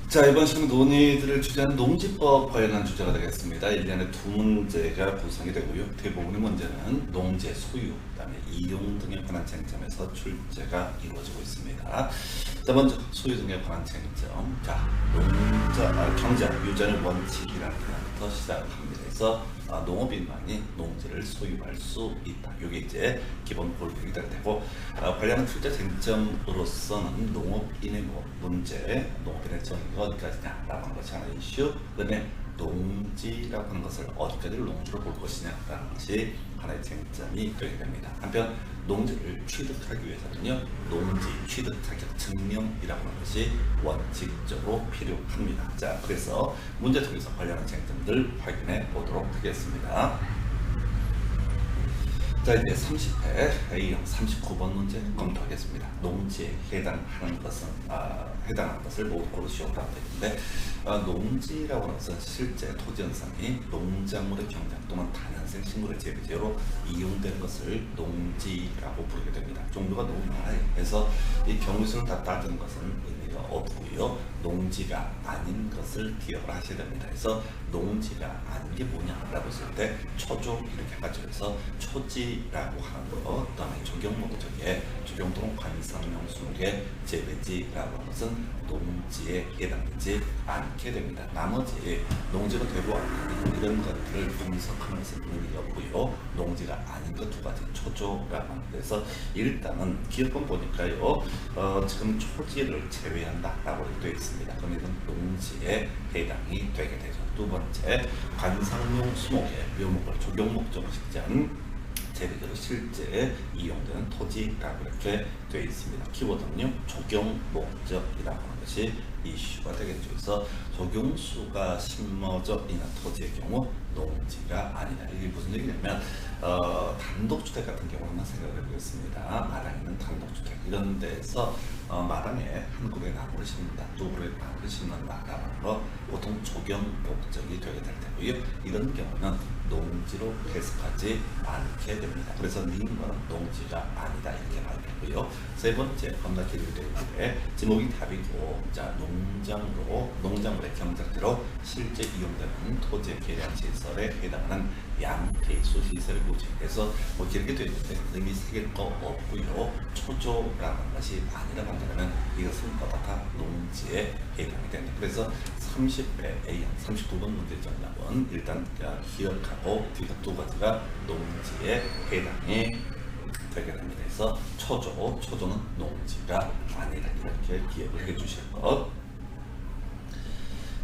자, 이번 시간 논의들을 주제는 농지법 관련한 주제가 되겠습니다. 1년에 두 문제가 구성이 되고요. 대부분의 문제는 농지의 소유, 그다음에 이용 등에 관한 쟁점에서 출제가 이루어지고 있습니다. 자, 먼저 소유 등에 관한 쟁점. 자, 경자 유전의 원칙이라는 것부터 시작합니다. 그래서 농업인만이 농지를 소유할 수 있다. 이게 이제 기본 골격이 되고 관련한 출제 쟁점으로서는 농업인의 문제, 농업인의 정의가 어디까지냐라고 하는 것이 하나의 이슈. 그다음에 농지라고 하는 것을 어디까지 농지로 볼 것이냐라는 것이 하나의 쟁점이 되게 됩니다. 한편 농지를 취득하기 위해서는요, 농지 취득 자격 증명이라고 하는 것이 원칙적으로 필요합니다. 자, 그래서 문제 통해서 관련한 쟁점들 확인해 보도록 하겠습니다. 자, 이제 30회 A형 39번 문제 검토하겠습니다. 농지에 해당하는 것을 모두 고르시오라고 되어 있는데, 농지라고 하는 것은 실제 토지 현상이 농작물의 경장 또는 다년생 식물의 재배지로 이용되는 것을 농지라고 부르게 됩니다. 종류가 너무 많아요. 그래서 이 경우수를 다 따지는 것은 의미가 없고요. 농지가 아닌 것을 기억을 하셔야 됩니다. 그래서 농지가 아닌 게 뭐냐라고 했을 때 초조 이렇게 가져서 초지라고 하는 거, 그다음에 조경목적의 조경 또는 관상용 수목의 재배지라고 하는 것은 농지에 해당되지 않게 됩니다. 나머지 농지가 되고 아닌 이런 것들을 분석하는 것은 의미가 없고요. 농지가 아닌 것 두 가지 초조라고 하는 데서 일단은 기업권 보니까요, 지금 초지를 제외한다라고 되어 있습니다. 그럼 이건 농지에 해당이 되게 되죠. 두 번째, 관상용 수목의 묘목을 조경 목적으로 식재한 재배지로 실제 이용되는 토지라고 이렇게 되어 있습니다. 키워드는요, 조경 목적이라고 하는 것이 이슈가 되겠죠. 그래서 조경수가 심어져 있는 토지의 경우 농지가 아니다. 이게 무슨 얘기냐면 단독주택 같은 경우만 생각을 해보겠습니다. 마당에 있는 단독주택 이런 데서 마당에 한 그루의 나무를 심는다, 두 그루의 나무를 심는다라고 하는 거 보통 조경 목적이 되게 될 테고요. 이런 경우는 농지로 해석하지 않게 됩니다. 그래서 님은 농지가 아니다 이렇게 말했고요. 세 번째, 겁나 길게 되어 있는데 지목이 답이고, 자, 농작물의 경작지로 실제 이용되는 토지의 계량 시설에 해당하는 양폐수 시설의 구직에서 뭐 길게 되어 있는데 의미 새길 거 없고요. 초조라는 것이 아니라고 한다면 이것은 다 농지에 해당이 됩니다. 그래서 30회 A형 39번 문제 정답은 일단 기억하고 뒤에 두 가지가 농지에 해당이 되게 됩니다. 그래서 초조는 농지가 아니다 이렇게 기억을 해주실 것.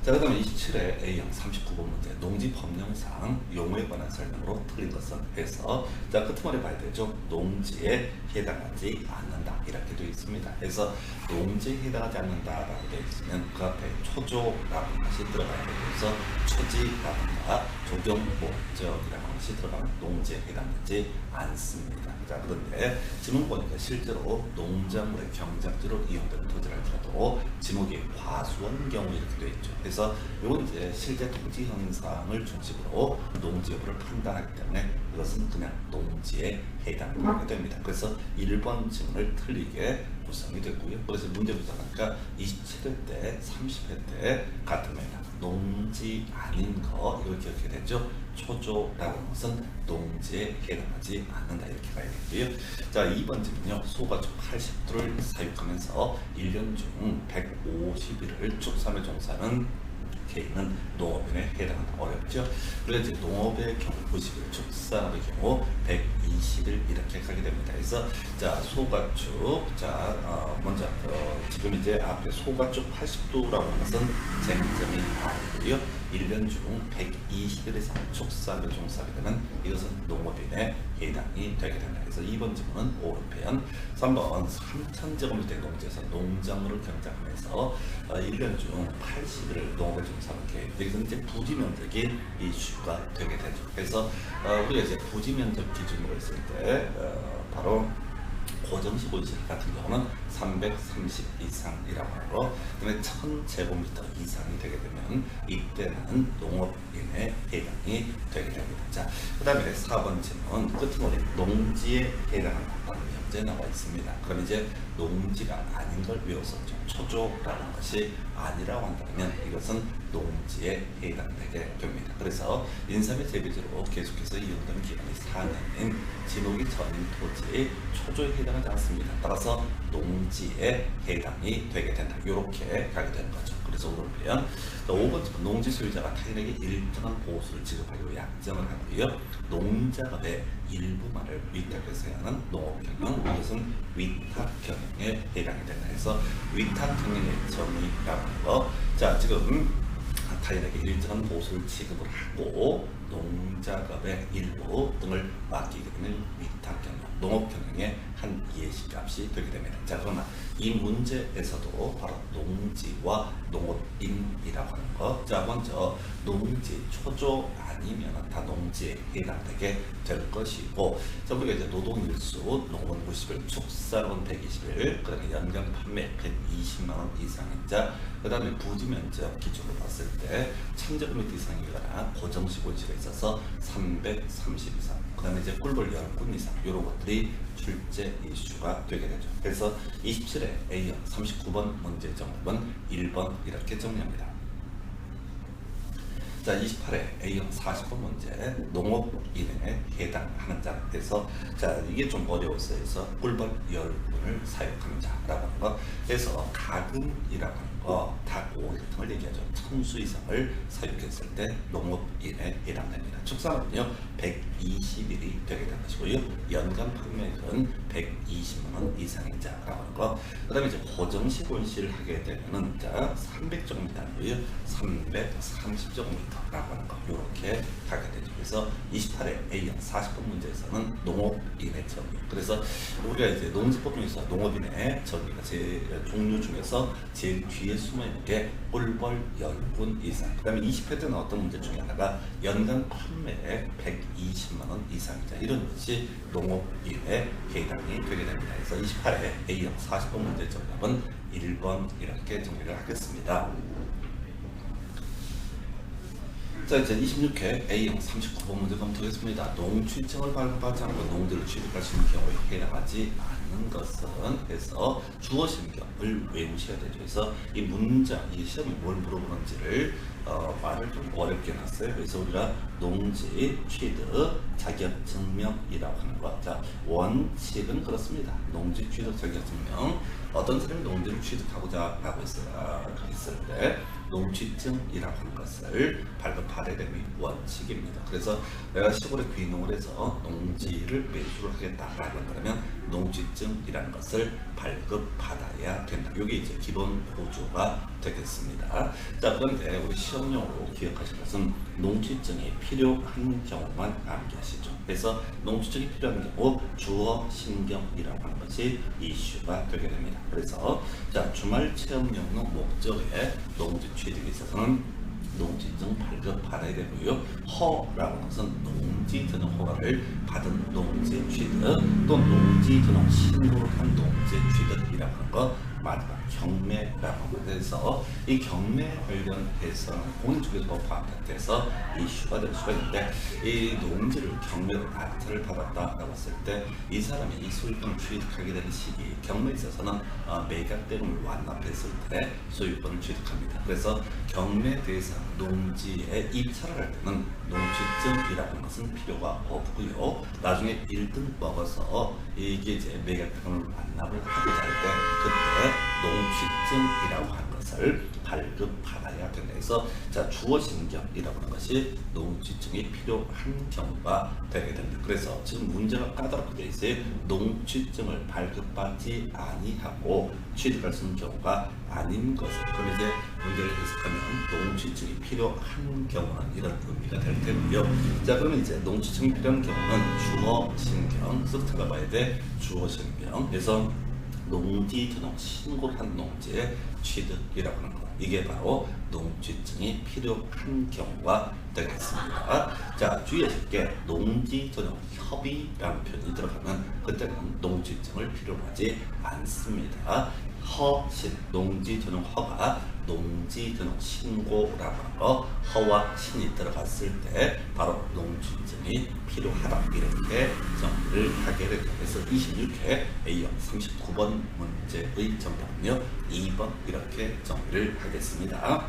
자, 그 다음에 27회 A형 39번 문제 농지 법령상 용어에 관한 설명으로 틀린 것은 해서, 자, 끝머리 봐야 되죠. 농지에 해당하지 않는다 이렇게 되어 있습니다. 그래서 농지에 해당하지 않는다라고 되어 있으면 그 앞에 초조라는 것이 들어가야 되고, 그래서 초지라든가 조경 목적이라는 것이 들어가면 농지에 해당되지 않습니다. 자, 그런데 지문 보니까 실제로 농작물의 경작지로 이용되는 토지를 하더라도 지목이 과수원 경우 이렇게 되어 있죠. 그래서 이건 이제 실제 토지 현상을 중심으로 농지 여부를 판단하기 때문에 이것은 그냥 농지에 해당하게 됩니다. 그래서 1번 지문을 틀리게 구성이 됐고요. 그래서 문제 부정하니까 27회 때, 30회 때 같은 맥락 농지 아닌 거 이걸 기억해야 되죠. 초조라는 것은 농지에 해당하지 않는다 이렇게 봐야 되고요. 자, 2번 질문요. 소가축 80도를 사육하면서 1년 중 150일을 축산에 종사하는 개인은 농업인에 해당한다. 어렵죠? 그래서 이제 농업의 경우 90일, 축산업의 경우 120일 이렇게 가게 됩니다. 그래서 자, 소가축, 자, 먼저 지금 이제 앞에 소가축 80도라고 하는 것은 쟁점이 아니고요. 1년 중 120일 이상 축산업에 종사하게 되면 이것은 농업인에 해당이 되게 됩니다. 그래서 2번 질문은 오른편, 3번 3,000제곱미터의 농지에서 농작물을 경작하면서 1년 중 80일을 농업에 종사하는 계획. 여기서는 이제 부지 면적이 이슈가 되게 되죠. 그래서 우리가 이제 부지 면적 기준으로 했을 때 바로 고정시골실 같은 경우는 330 이상이라고 하고, 그다음에 1000제곱미터 이상이 되게 되면 이때는 농업인에 해당이 되게 됩니다. 자, 그다음에 4번 질문 끝머리 농지에 해당한다는 문제 나와 있습니다. 그럼 이제 농지가 아닌 걸 외웠었죠. 초조라는 것이 아니라고 한다면 이것은 농지에 해당되게 됩니다. 그래서 인삼의 재배지로 계속해서 이용되는 기간이 4년인 진옥이 전인 토지 초조에 해당하지 않습니다. 따라서 농지에 해당이 되게 된다. 이렇게 가게 되는 거죠. 그래서 오늘 보면 5번 농지 소유자가 타인에게 일정한 보수를 지급하기 위해 약정을 하고요. 농작업의 일부만을 위탁해서 하는 농업경영, 이것은 위탁경영에 해당이 된다 해서 위탁경영의 정의라고 하는 거. 자, 지금 타인에게 일정한 보수를 지급을 하고 농작업의 일부 등을 맡기게 되는 위탁경영, 농업경영의 한 예시값이 되게 됩니다. 자, 그러나 이 문제에서도 바로 농지와 농업인이라고 하는 것. 자, 먼저 농지 초조 아니면 다 농지에 해당되게 될 것이고, 자, 우리가 이제 노동일수 농원 90일, 축사원 120일, 그다음에 연간 판매 120만 원 이상인 자, 그다음에 부지 면적 기준으로 봤을 때 1000제곱미터 이상이거나 고정시골지가 있어서 330 이상, 그다음에 이제 꿀벌 10군 이상, 이런 것들이 출제 이슈가 되게 되죠. 그래서 27회 A형 39번 문제 정답은 1번 이렇게 정리합니다. 자, 28회 A형 40번 문제 농업인에 해당하는 자에서, 자, 이게 좀 어려웠어요. 그래서 꿀벌 10분을 사육하는 자라고 하는 것. 그래서 가금이라고 하는 거, 닭 5를 얘기하죠. 1000수 이상을 사육했을 때 농업인에 해당됩니다. 축사는요 120일이 되게 된 것이고요. 연간 판매액은 120만 원 이상인 자라고 하는 거. 그다음에 이제 고정시골시를 하게 되면은 자 300제곱미터 아니고요 330제곱미터라고 하는 거. 이렇게 가게 되죠. 그래서 28회 A형 40번 문제에서는 농업인의 정의. 그래서 우리가 이제 농지법 중에서 농업인의 정의가 종류 중에서 제일 뒤에 숨어 있는 게 꿀벌 10분 이상. 그다음에 20회 때는 어떤 문제 중에 하나가 연간 판매액 120만 원 이상이자, 이런 것이 농업인에 해당이 되게 됩니다. 그래서 28회 A형 40번 문제 정답은 1번 이렇게 정리를 하겠습니다. 자, 이제 26회 A형 39번 문제 검토하겠습니다. 농취증을 발급하지 않고 농지를 취득할 수 있는 경우에 해당하지 않는 것은 해서 주어 신경을 외우셔야 되죠. 그래서 이 문장, 이 시험이 뭘 물어보는지를 말을 좀 어렵게 놨어요. 그래서 우리가 농지 취득 자격증명이라고 하는 것. 자, 원칙은 그렇습니다. 농지 취득 자격증명. 어떤 사람이 농지를 취득하고자 하고 있을 때 농취증이라고 하는 것을 발급받아야 되는 원칙입니다. 그래서 내가 시골에 귀농을 해서 농지를 매수를 하겠다라고 한다면 농취증이라는 것을 발급받아야 된다. 이게 이제 기본 보조가 되겠습니다. 자, 그런데 우리 시험용으로 기억하실 것은 농취증이 필요한 경우만 암기하시죠. 그래서 농취증이 필요한 경우 주어 신경이라고 하는 것이 이슈가 되게 됩니다. 그래서 자, 주말 체험용의 목적에 농지 취득에 있어서는 농지증 발급받아야 되고요. 허라고 하는 것은 농지 등록 허가를 받은 농지 취득, 또 농지 등록 신고를 한 농지 취득이라고 하는 것, 마지막 경매라고 해서 이 경매 관련해서 본인 쪽에서 법화돼서 이슈가 될 수가 있는데, 이 농지를 경매로 낙찰을 받았다라고 했을 때 이 사람이 이 소유권을 취득하게 되는 시기, 경매에 있어서는 매각 대금을 완납했을 때 소유권을 취득합니다. 그래서 경매 대상 농지에 입찰을 할 때는 농취증이라고 하는 것은 필요가 없고요. 나중에 1등 먹어서 이게 이제 매각 대금을 완납을 하고자 할 때 그때 농취증이라고 하는 것을 발급받아야 된다 해서, 자, 주어 신경이라고 하는 것이 농취증이 필요한 경우가 되게 됩니다. 그래서 지금 문제가 까다롭게 되어 있어요. 농취증을 발급받지 아니하고 취득할 수 있는 경우가 아닌 것을. 그럼 이제 문제를 해석하면 농취증이 필요한 경우는 이런 의미가 될 테고요. 자, 그러면 이제 농취증이 필요한 경우는 주어 신경, 쓱 들어가봐야 돼. 주어 신경. 그래서 농지 전용 신고를 한 농지의 취득이라고 하는 거. 이게 바로 농취증이 필요한 경우가 되겠습니다. 자, 주의하실 게 농지 전용 협의라는 표현이 들어가면 그때는 농취증을 필요로 하지 않습니다. 허신, 농지 전용 허가, 농지 전용 신고라고 하는 거, 허와 신이 들어갔을 때 바로 농취증이 필요하다 이렇게 정리를 하게 됩니다. 그래서 26회 A형 39번 문제의 정답은요 2번 이렇게 정리를 하겠습니다.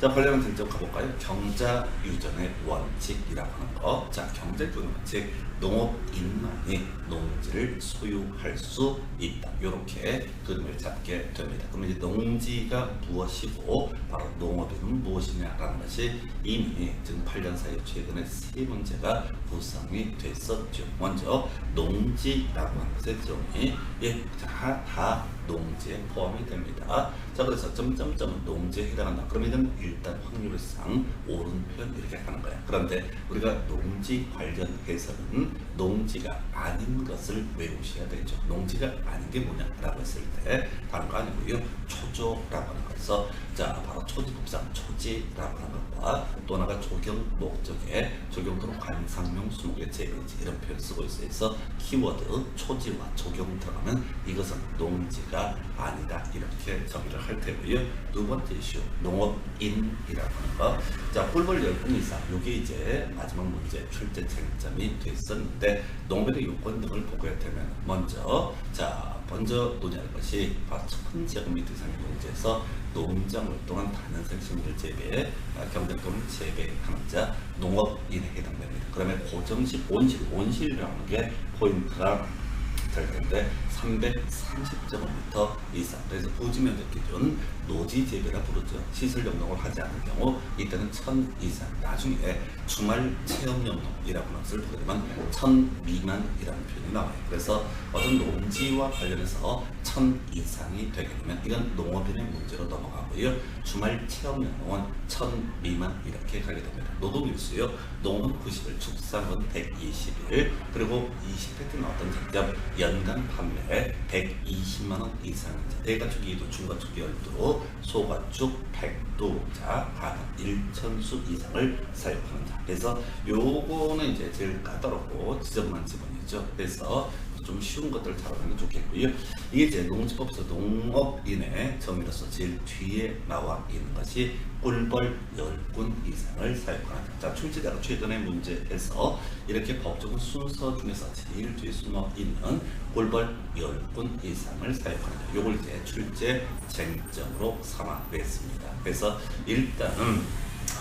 자, 관련한 쟁점 가볼까요? 경자유전의 원칙이라고 하는 거. 자, 경자유전 원칙, 농업인만이 농지를 소유할 수 있다. 이렇게 그림을 잡게 됩니다. 그럼 이제 농지가 무엇이고 바로 농업인은 무엇이냐라는 것이 이미 지금 8년 사이 최근에 세 문제가 구성이 됐었죠. 먼저 농지라고 하는 것의 정의, 다 농지에 포함이 됩니다. 자, 그래서 점점점은 농지에 해당한다. 그러면 일단 확률상 오른편 이렇게 하는 거야. 그런데 우리가 농지 관련해서는 농지가 아닌 것을 외우셔야 되죠. 농지가 아닌 게 뭐냐라고 했을 때 다른 거 아니고요. 초조라고 하는 것에서 자, 바로 초지법상 초지라고 하는 것과 또 하나가 조경 목적에 조경도로 관상용 수목의 재배지 이런 표현 쓰고 있어서 키워드 초지와 조경 들어가면 이것은 농지가 아니다 이렇게 정의를 할 테고요. 두 번째 이슈 농업인이라고 하는 거. 자, 꿀벌 10분 이상 이게 이제 마지막 문제 출제 쟁점이 됐었는데 농업의 요건 등을 보게 되면 먼저 논의할 것이 바로 1000제곱미터 이상의 농지에서 농장 활동한 다년생 식물 재배, 경작 또는 재배하는 자 농업인에 해당됩니다. 그러면 고정식 온실이라는 게 포인트가 될 텐데 330제곱미터 이상. 그래서 부지면적 기준 노지 재배라 부르죠. 시설 영농을 하지 않은 경우 이때는 1000 이상. 나중에 주말 체험 영농이라고 하는 것을 보게 되면 1000 미만이라는 표현이 나와요. 그래서 어떤 농지와 관련해서 1000 이상이 되게 되면 이건 농업인의 문제로 넘어가고요. 주말 체험 영농은 1000 미만 이렇게 가게 됩니다. 노동일수요. 농은 90일, 축산은 120일, 그리고 20팩트는 어떤 장점? 연간 판매 120만원 이상자, 대가축 2도, 중가축 12도, 소가축 100도자, 단 1천수 이상을 사육하는 자. 그래서 요거는 이제 제일 까다롭고 지저분한 지분이죠. 그래서 좀 쉬운 것들 잘하는 게 좋겠고요. 이게 이제 농지법에서 농업인의 정의로서 제일 뒤에 나와 있는 것이 꿀벌 10군 이상을 사육하는 자. 자, 출제자가 최근의 문제에서 이렇게 법적인 순서 중에서 제일 뒤에 숨어 있는 꿀벌 10군 이상을 사육하는 자. 요걸 이제 출제 쟁점으로 삼아냈습니다. 그래서 일단은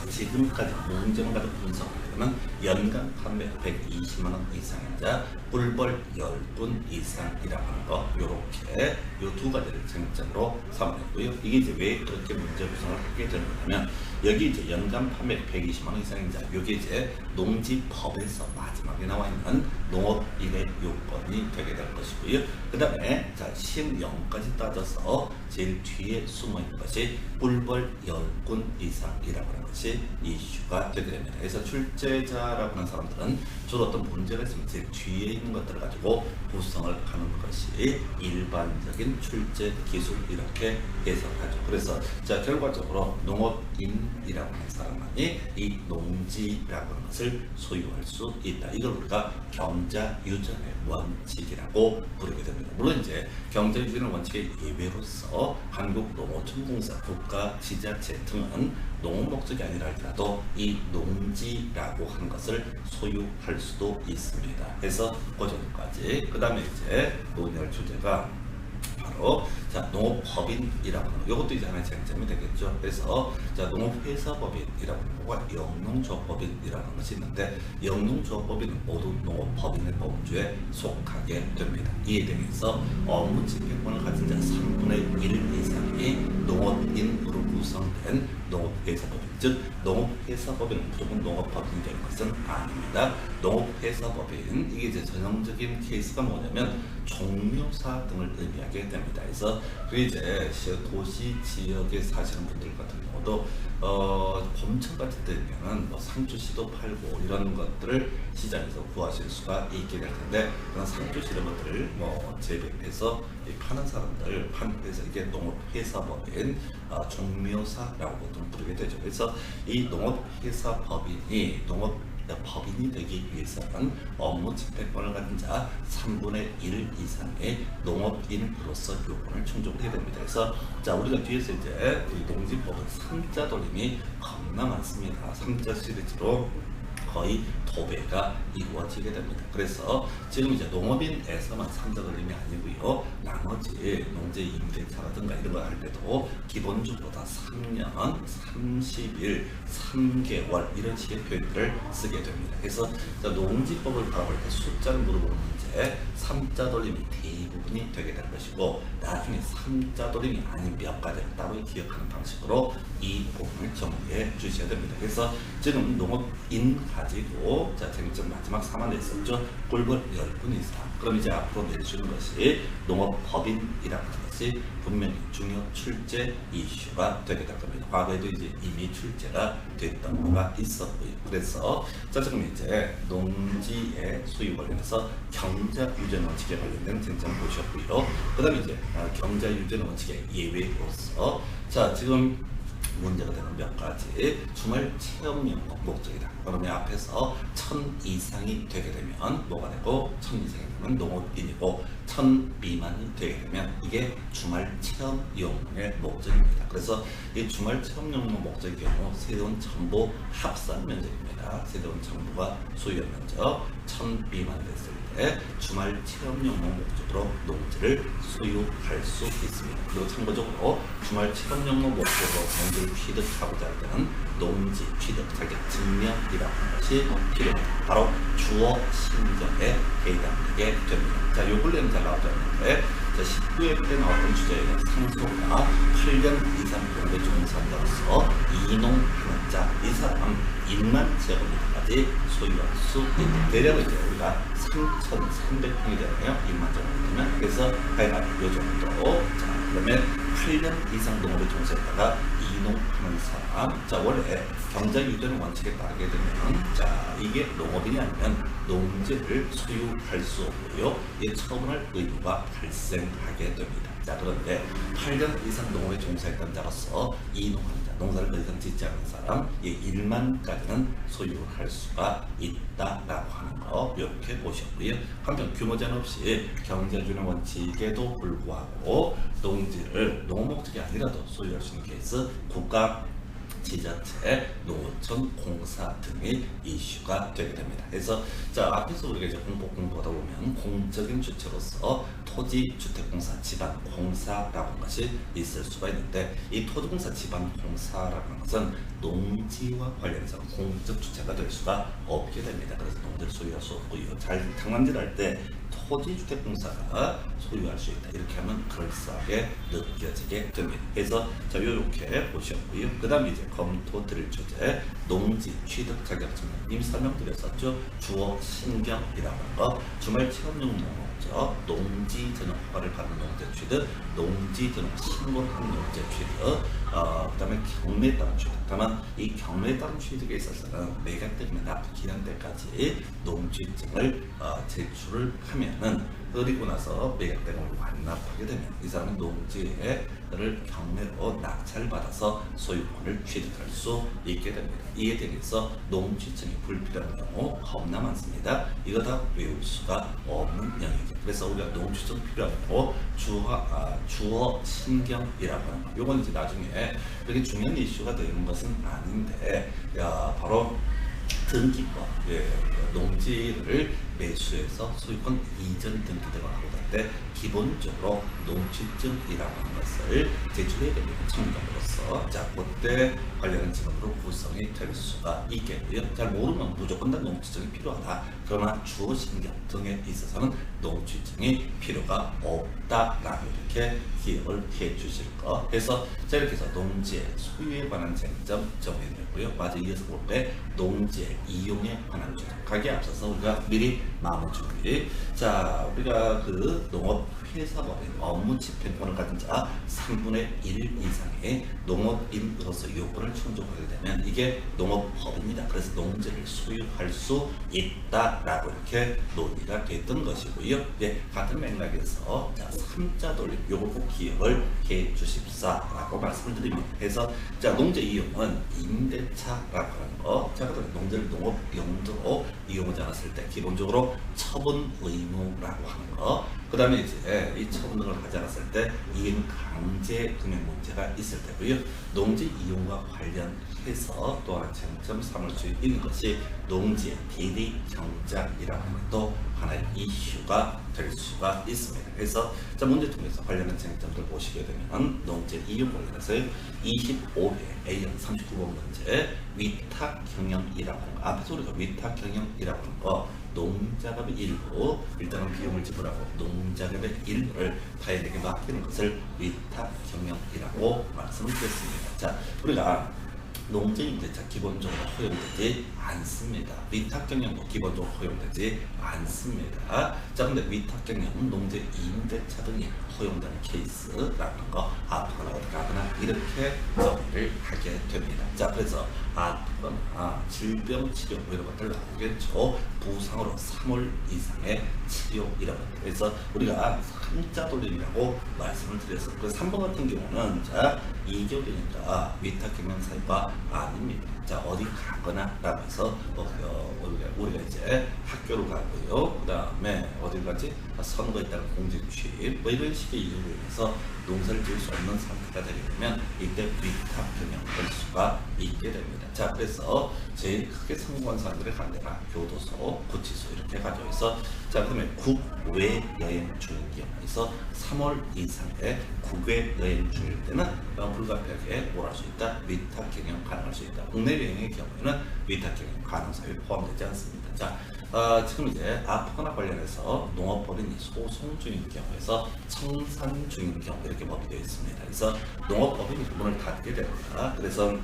지금까지 문제만 가지고 분석하면 연간 판매 120만원 이상인 자, 꿀벌 10군 이상이라고 하는 거, 요렇게 요 두 가지를 쟁점으로 삼았고요. 이게 이제 왜 그렇게 문제 구성을 하게 되는 거냐면 여기 이제 연간 판매 120만원 이상인 자, 요게 이제 농지법에서 마지막에 나와 있는 농업인의 요건이 되게 될 것이고요. 그 다음에 자, 시행령까지 따져서 제일 뒤에 숨어 있는 것이 꿀벌 10군 이상이라고 하는 것이 이슈가 되게 됩니다. 그래서 출제자라고 하는 사람들은 주로 어떤 문제가 있으면 제일 뒤에 있는 것들을 가지고 구성을 하는 것이 일반적인 출제 기술 이렇게 해석하죠. 그래서 자, 결과적으로 농업인이라고 하는 사람만이 이 농지라고 하는 것을 소유할 수 있다. 이걸 우리가 경자유전의 원칙이라고 부르게 됩니다. 물론 이제 경자유전의 원칙의 예외로서 한국농어촌공사, 국가지자체 등은 농업 목적이 아니라 할지라도 이 농지라고 하는 것을 소유할 수도 있습니다. 그래서 그 정도까지. 그 다음에 이제 논의할 주제가 바로 자, 농업법인이라고 하는 이것도 이제 하나의 쟁점이 되겠죠. 그래서 자, 농업회사법인이라고 하는 거와 영농조합법인이라는 것이 있는데 영농조합법인은 모두 농업법인의 범주에 속하게 됩니다. 이에 대해서 업무 집행권을 가진 자 3분의 1 이상이 농업 농업인으로 구성된 농업회사법인, 즉 농업회사법인은 무조건 농업법인이 되는 것은 아닙니다. 농업회사법인, 이게 이제 전형적인 케이스가 뭐냐면 종묘사 등을 의미하게 됩니다. 그래서 그 이제 도시 지역에 사시는 분들 같은 경우도 봄철 같은 때면은 뭐 상추씨도 팔고 이런 것들을 시장에서 구하실 수가 있게 될 텐데, 그런 상추씨 이런 것들을 뭐 재배해서 파는 사람들, 그래서 이게 농업회사법인 종묘사라고 보통 부르게 되죠. 그래서 이 농업회사법인이 법인이 되기 위해서는 업무 집행권을 가진 자 3분의 1 이상의 농업인으로서 요건을 충족해야 됩니다. 그래서 자, 우리가 뒤에서 이제 우리 농지법은 3자 돌림이 겁나 많습니다. 3자 시리즈로 거의 도배가 이루어지게 됩니다. 그래서 지금 이제 농업인에서만 3자 돌림이 아니고요, 나머지 농지 임대차라든가 이런 거 할 때도 기본적으로 다 3년, 30일, 3개월 이런 식의 표현들을 쓰게 됩니다. 그래서 농지법을 바라볼 때 숫자를 물어보는 문제, 3자 돌림이 대부분이 되게 될 것이고, 나중에 3자 돌림이 아닌 몇 가지를 따로 기억하는 방식으로 이 부분을 정리해 주셔야 됩니다. 그래서 지금 농업인 가지고 자, 쟁점 마지막 4만 냈었죠. 꿀벌 10분 이상. 그럼 이제 앞으로 내주는 것이 농업법인이라는 것이 분명히 중요 출제 이슈가 되게 될 겁니다. 과거에도 이제 이미 출제가 됐던 거가 있었고요. 그래서 자, 지금 이제 농지의 소유 관련해서 경자 유전 원칙에 관련된 쟁점 보셨고요. 그 다음에 이제 경자 유전 원칙의 예외로서 자, 지금 문제가 되는 몇 가지. 주말 체험용 목적이다. 그러면 앞에서 1000 이상이 되게 되면 뭐가 되고, 1000 이상이 되면 농업인이고, 1000 미만이 되게 되면 이게 주말 체험용의 목적입니다. 그래서 이 주말 체험용 목적의 경우 세대원 전부 합산 면적입니다. 세대원 전부가 소유한 면적 1000 미만 됐을 때 주말 체험용 목적으로 농지를 소유할 수 있습니다. 그리고 참고적으로 주말 체험용 목적으로 농지를 취득하고자 할 때는 농지 취득 자격 증명이라는 것이 필요합니다. 바로 주어 신경에 해당되게 됩니다. 자, 요 근래는 잘 나오지 않는데, 자, 19회 때 나왔던 주제에는 상소가 8년 이상 농업 종사자로서 이농하는 자, 이 사람 1만 제곱미터까지 소유할 수 있는, 대략 이제 우리가 3,300평이 되네요. 1만 제곱미터면. 그래서 하여간 요 정도. 자, 그러면 8년 이상 농업에 종사했다가 이농하는 사람. 자, 원래 경자 유전 원칙에 따르게 되면, 자, 이게 농업인이 아니면 농지를 소유할 수 없고요, 이 처분할 의무가 발생하게 됩니다. 자, 그런데 8년 이상 농업에 종사했던 자로서 이농하는 자, 농사를 더 이상 짓지 않는 사람, 이 1만까지는 소유할 수가 있다라고 하는 거 이렇게 보셨고요. 한편 규모 제한 없이 경자주는 원칙에도 불구하고 농지를 농목적이 아니라도 소유할 수 있는 케이스, 국가 지자체, 농어촌, 공사 등의 이슈가 되게 됩니다. 그래서 자, 앞에서 우리가 이제 공부하다 보면 공적인 주체로서 토지주택공사, 지방공사라고 하는 것이 있을 수가 있는데, 이 토지공사, 지방공사라는 것은 농지와 관련해서 공적 주체가 될 수가 없게 됩니다. 그래서 농지를 소유할 수 없고요. 잘 장난질할 때 토지주택공사가 소유할 수 있다, 이렇게 하면 그럴싸하게 느껴지게 됩니다. 그래서 자, 이렇게 보셨고요. 그 다음에 이제 검토 드릴 주제, 농지 취득 자격증 이미 설명드렸었죠. 주어 신경이라고 하는 거, 주말 체험용 농업적, 농지 전용 허가를 받는 농지 취득, 농지 전용 신고한 농지 취득, 그 다음에 경매에 따른 취득. 다만 이 경매에 따른 취득에 있어서는 매각 때문에 납부 기한 때까지 농지증을 제출을 하면은, 그리고 나서 매각대금을 완납하게 되면 이 사람은 농지를 경매로 낙찰받아서 소유권을 취득할 수 있게 됩니다. 이에 대해서 농지증이 불필요한 경우 겁나 많습니다. 이거 다 외울 수가 없는 영역이죠. 그래서 우리가 농지증 필요한 경우 주어 신경이라고 하는 거, 요건 이제 나중에 그렇게 중요한 이슈가 되는 것은 아닌데, 바로 등기법, 농지를 매수해서 소유권 이전 등기되거나 하고 할 때 기본적으로 농취증이라고 하는 것을 제출해야 됩니다. 청구자로서. 자, 그때 관련한 증언으로 구성이 될 수가 있겠고요. 잘 모르면 무조건 다 농취증이 필요하다. 그러나 주어 신경 등에 있어서는 농취증이 필요가 없다라고 이렇게 기억을 해 주실 거. 그래서 자, 이렇게 해서 농지의 소유에 관한 쟁점 정해냈고요. 마저 이어서 볼 때 농지의 이용에 관한 조정. 가기에 앞서서 우리가 미리 마음을 준비. 자, 우리가 그 농업회사법인 업무 집행권을 가진 자 3분의 1 이상의 농업인으로서 요건을 충족하게 되면 이게 농업법입니다. 그래서 농지를 소유할 수 있다라고 이렇게 논의가 됐던 것이고요. 네, 같은 맥락에서 자, 3자 돌림 요걸 꼭 기억을 해 주십사라고 말씀을 드립니다. 그래서 자, 농지 이용은 임대차라고 하는 거. 자, 그다음에 농지를 농업 용도로 이용하지 않았을 때 기본적으로 처분 의무라고 하는 거. 그 다음에 이제 이 처분 등을 하지 않았을 때 이행 강제 금액 문제가 있을 테고요. 농지 이용과 관련해서 또 하나 쟁점 삼을 수 있는 것이 농지의 대리 경작이라는 것도 하나의 이슈가 될 수가 있습니다. 그래서 자, 문제 통해서 관련된 쟁점들 보시게 되면 농지 이용 관련해서 25회 A형 39번 문제 위탁 경영이라고 하는 거. 앞에서 우리가 위탁 경영이라고 하는 거 농작업의 일부, 일단은 비용을 지불하고 농작업의 일부를 타인에게 맡기는 것을 위탁 경영이라고 말씀을 드렸습니다. 자, 우리가 농지 임대차 기본적으로 허용되지 않습니다. 위탁 경영도 기본적으로 허용되지 않습니다. 자, 근데 위탁 경영, 농지 임대차 등이 허용되는 케이스라는 거 아프거나 어떡하거나 이렇게 정의를 하게 됩니다. 자, 그래서 아프거나 질병 치료 이런 것들 나오겠죠. 부상으로 3월 이상의 치료 이런 것들. 그래서 우리가 3자 돌림이라고 말씀을 드렸어요. 그 3번 같은 경우는 자, 2개월이니까 위탁 경영 사유가 아닙니다. 자, 어디 가거나 라고 해서 우리가 이제 학교를 가고요. 그 다음에 어딜 가지? 선거에 따른 공직 취입 뭐 이런 식의 이유로 인해서 농사를 지을 수 없는 상태가 되게 되면 이때 위탁 경영할 수가 있게 됩니다. 자, 그래서 제일 크게 성공한 사람들의 관계가 교도소, 구치소 이렇게 가져 있어. 자, 그러면 국외 여행 중인 경우에서 3월 이상의 국외 여행 중일 때는 불가피하게 뭘 할 수 있다? 위탁 경영 가능할 수 있다. 국내 여행의 경우에는 위탁 경영 가능성이 포함되지 않습니다. 자, 지금 이제 아프거나 관련해서 농업법인이 소송 중인 경우에서 청산 중인 경우 이렇게 법이 되어 있습니다. 그래서 농업법인이 문을 닫게 됩니다. 그래서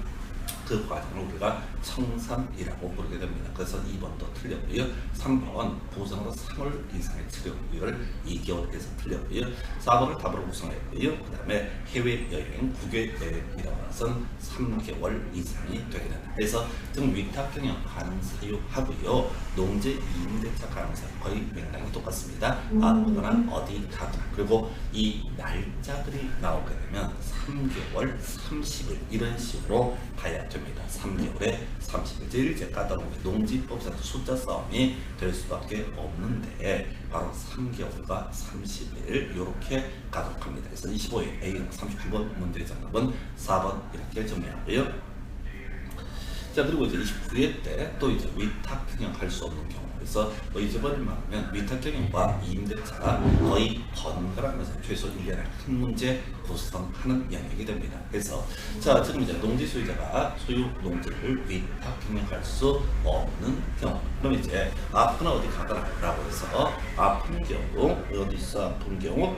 그 과정을 우리가 청산이라고 부르게 됩니다. 그래서 2번도 틀렸고요. 3번 부상으로 3월 이상의 치료비를 2개월에서 틀렸고요. 4번을 답으로 구성했고요. 그 다음에 해외여행, 국외여행이라고 해서 3개월 이상이 되게 됩니다. 그래서 등 위탁 경영 가능 사유하고요. 농지 임대차 가능 사유 거의 맥락이 똑같습니다. 아프거나 어디 가거나 그리고 이 날짜들이 나오게 되면 3개월, 30일 이런 식으로 가야 됩니다. 3개월에 30일. 제일 이제 까다로운 게 농지법상 숫자 싸움이 될 수밖에 없는데 바로 3개월과 30일 이렇게 가도록 합니다. 그래서 25회 A형 39번 문제 정답은 4번 이렇게 정리하고요. 자, 그리고 이제 29회 때 또 이제 위탁 경영할 수 없는 경우. 그래서 뭐 잊어버릴만하면 위탁 경영과 임대차가 거의 번갈아가면서 최소 1년에 한 문제 구성하는 영역이 됩니다. 그래서 자, 지금 이제 농지 소유자가 소유 농지를 위탁 경영할 수 없는 경우. 그럼 이제 아프거나 어디 가거나라고 해서 아픈 경우 어디서 아픈 경우